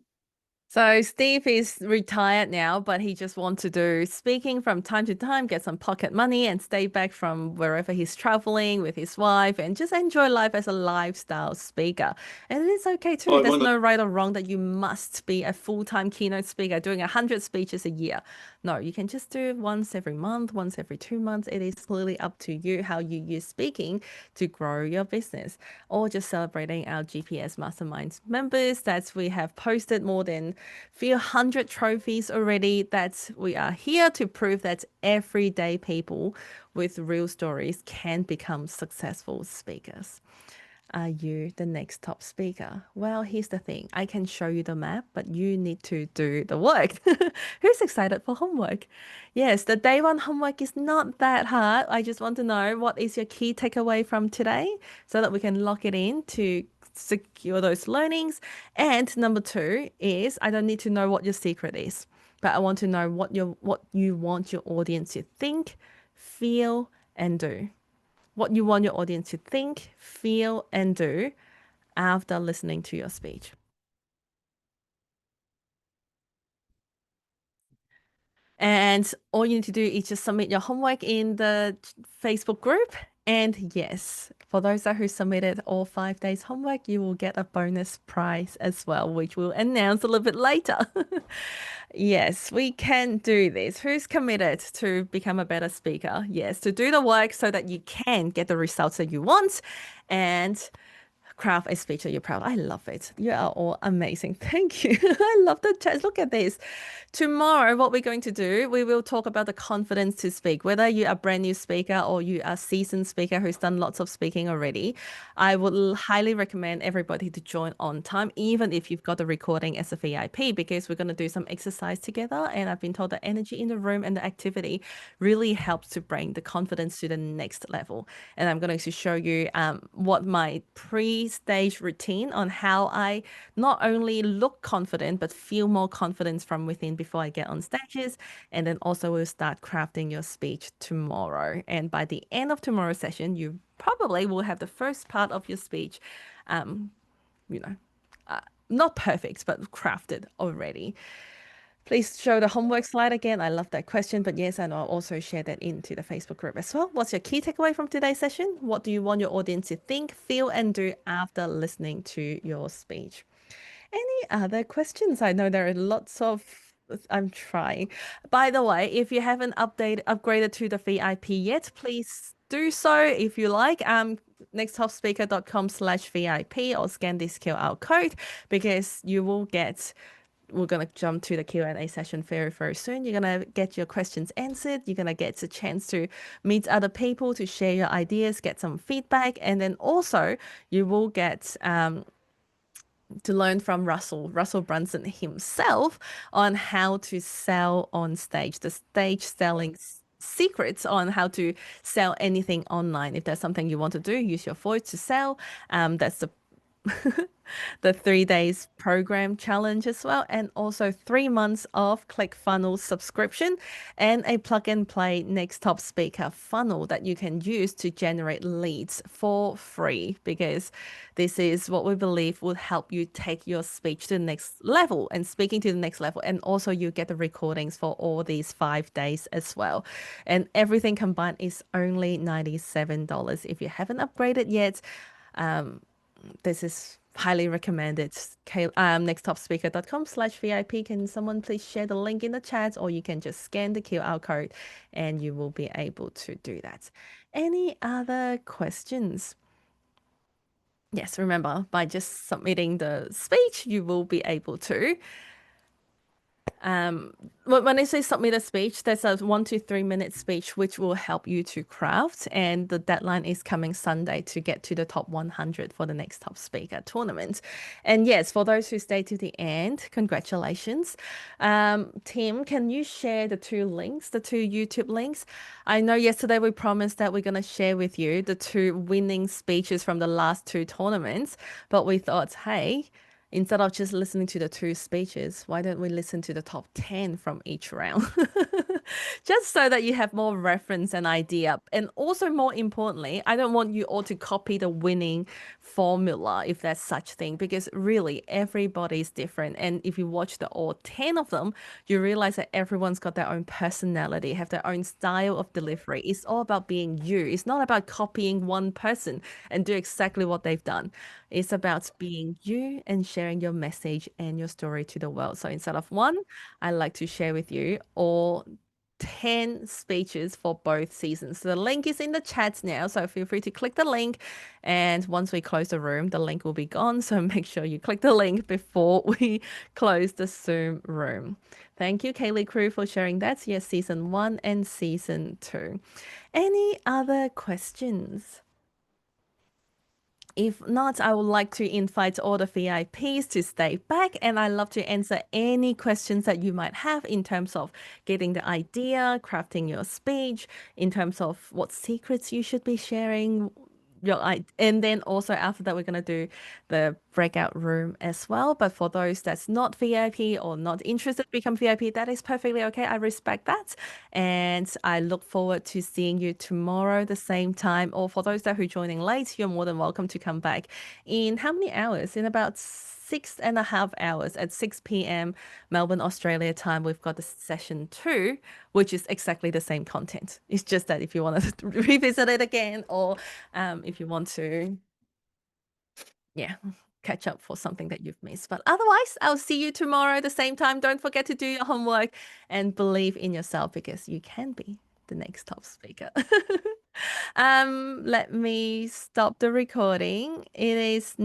So Steve is retired now, but he just wants to do speaking from time to time, get some pocket money and stay back from wherever he's traveling with his wife and just enjoy life as a lifestyle speaker. And it is okay too. Oh, There's no right or wrong that you must be a full-time keynote speaker doing 100 speeches a year. No, you can just do once every month, once every 2 months. It is clearly up to you how you use speaking to grow your business, or just celebrating our GPS Masterminds members that we have posted more than few hundred trophies already, that we are here to prove that everyday people with real stories can become successful speakers. Are you the next top speaker? Well, here's the thing. I can show you the map, but you need to do the work. Who's excited for homework? Yes, the day one homework is not that hard. I just want to know what is your key takeaway from today so that we can lock it in to secure those learnings. And number 2 is I don't need to know what your secret is, but I want to know what you want your audience to think, feel, and do. What you want your audience to think, feel, and do after listening to your speech. And all you need to do is just submit your homework in the Facebook group. And yes, for those who submitted all 5 days homework, you will get a bonus prize as well, which we'll announce a little bit later. Yes, we can do this. Who's committed to become a better speaker? Yes, to do the work so that you can get the results that you want. And craft a speech that you're proud of. I love it. You are all amazing. Thank you. I love the chat. Look at this. Tomorrow, what we're going to do, we will talk about the confidence to speak. Whether you are a brand new speaker or you are a seasoned speaker who's done lots of speaking already, I would highly recommend everybody to join on time, even if you've got the recording as a VIP, because we're going to do some exercise together. And I've been told the energy in the room and the activity really helps to bring the confidence to the next level. And I'm going to show you what my pre-stage routine on how I not only look confident, but feel more confidence from within before I get on stages. And then also we'll start crafting your speech tomorrow. And by the end of tomorrow's session, you probably will have the first part of your speech, not perfect, but crafted already. Please show the homework slide again. I love that question, but yes, and I'll also share that into the Facebook group as well. What's your key takeaway from today's session? What do you want your audience to think, feel, and do after listening to your speech? Any other questions? I know there are lots of. I'm trying. By the way, if you haven't upgraded to the VIP yet, please do so if you like. Nexttopspeaker.com/VIP or scan this QR code because you will get. We're going to jump to the Q&A session very, very soon. You're going to get your questions answered. You're going to get a chance to meet other people, to share your ideas, get some feedback. And then also you will get to learn from Russell Brunson himself on how to sell on stage, the stage selling secrets on how to sell anything online. If there's something you want to do, use your voice to sell. That's the 3 days program challenge as well, and also 3 months of ClickFunnels subscription and a plug and play Next Top Speaker funnel that you can use to generate leads for free, because this is what we believe will help you take your speech to the next level and speaking to the next level. And also you get the recordings for all these 5 days as well. And everything combined is only $97. If you haven't upgraded yet, this is highly recommended. Nexttopspeaker.com/VIP. Can someone please share the link in the chat, or you can just scan the QR code and you will be able to do that. Any other questions? Yes, remember, by just submitting the speech, you will be able to. When I say submit a speech, that's a 1 to 3 minute speech, which will help you to craft. And the deadline is coming Sunday to get to the top 100 for the Next Top Speaker tournament. And yes, for those who stay to the end, congratulations. Tim, can you share the 2 links, the 2 YouTube links? I know yesterday we promised that we're going to share with you the 2 winning speeches from the last 2 tournaments, but we thought, hey, instead of just listening to the 2 speeches, why don't we listen to the top 10 from each round? Just so that you have more reference and idea. And also, more importantly, I don't want you all to copy the winning formula, if there's such thing, because really everybody's different. And if you watch all 10 of them, you realize that everyone's got their own personality, have their own style of delivery. It's all about being you. It's not about copying one person and do exactly what they've done. It's about being you and sharing your message and your story to the world. So instead of 1, I like to share with you all 10 speeches for both seasons. So the link is in the chat now, so feel free to click the link, and once we close the room, the link will be gone, so make sure you click the link before we close the Zoom room. Thank you, Kaylee Crew, for sharing that. Yes, season 1 and season 2. Any other questions? If not, I would like to invite all the VIPs to stay back, and I'd love to answer any questions that you might have in terms of getting the idea, crafting your speech, in terms of what secrets you should be sharing. And then also after that, we're going to do the breakout room as well. But for those that's not VIP or not interested to become VIP, that is perfectly okay. I respect that. And I look forward to seeing you tomorrow the same time. Or for those that are joining late, you're more than welcome to come back in how many hours? In about 6.5 hours at 6 p.m. Melbourne, Australia time. We've got the session 2, which is exactly the same content. It's just that if you want to revisit it again, or if you want to, catch up for something that you've missed. But otherwise, I'll see you tomorrow at the same time. Don't forget to do your homework and believe in yourself, because you can be the next top speaker. Let me stop the recording. It is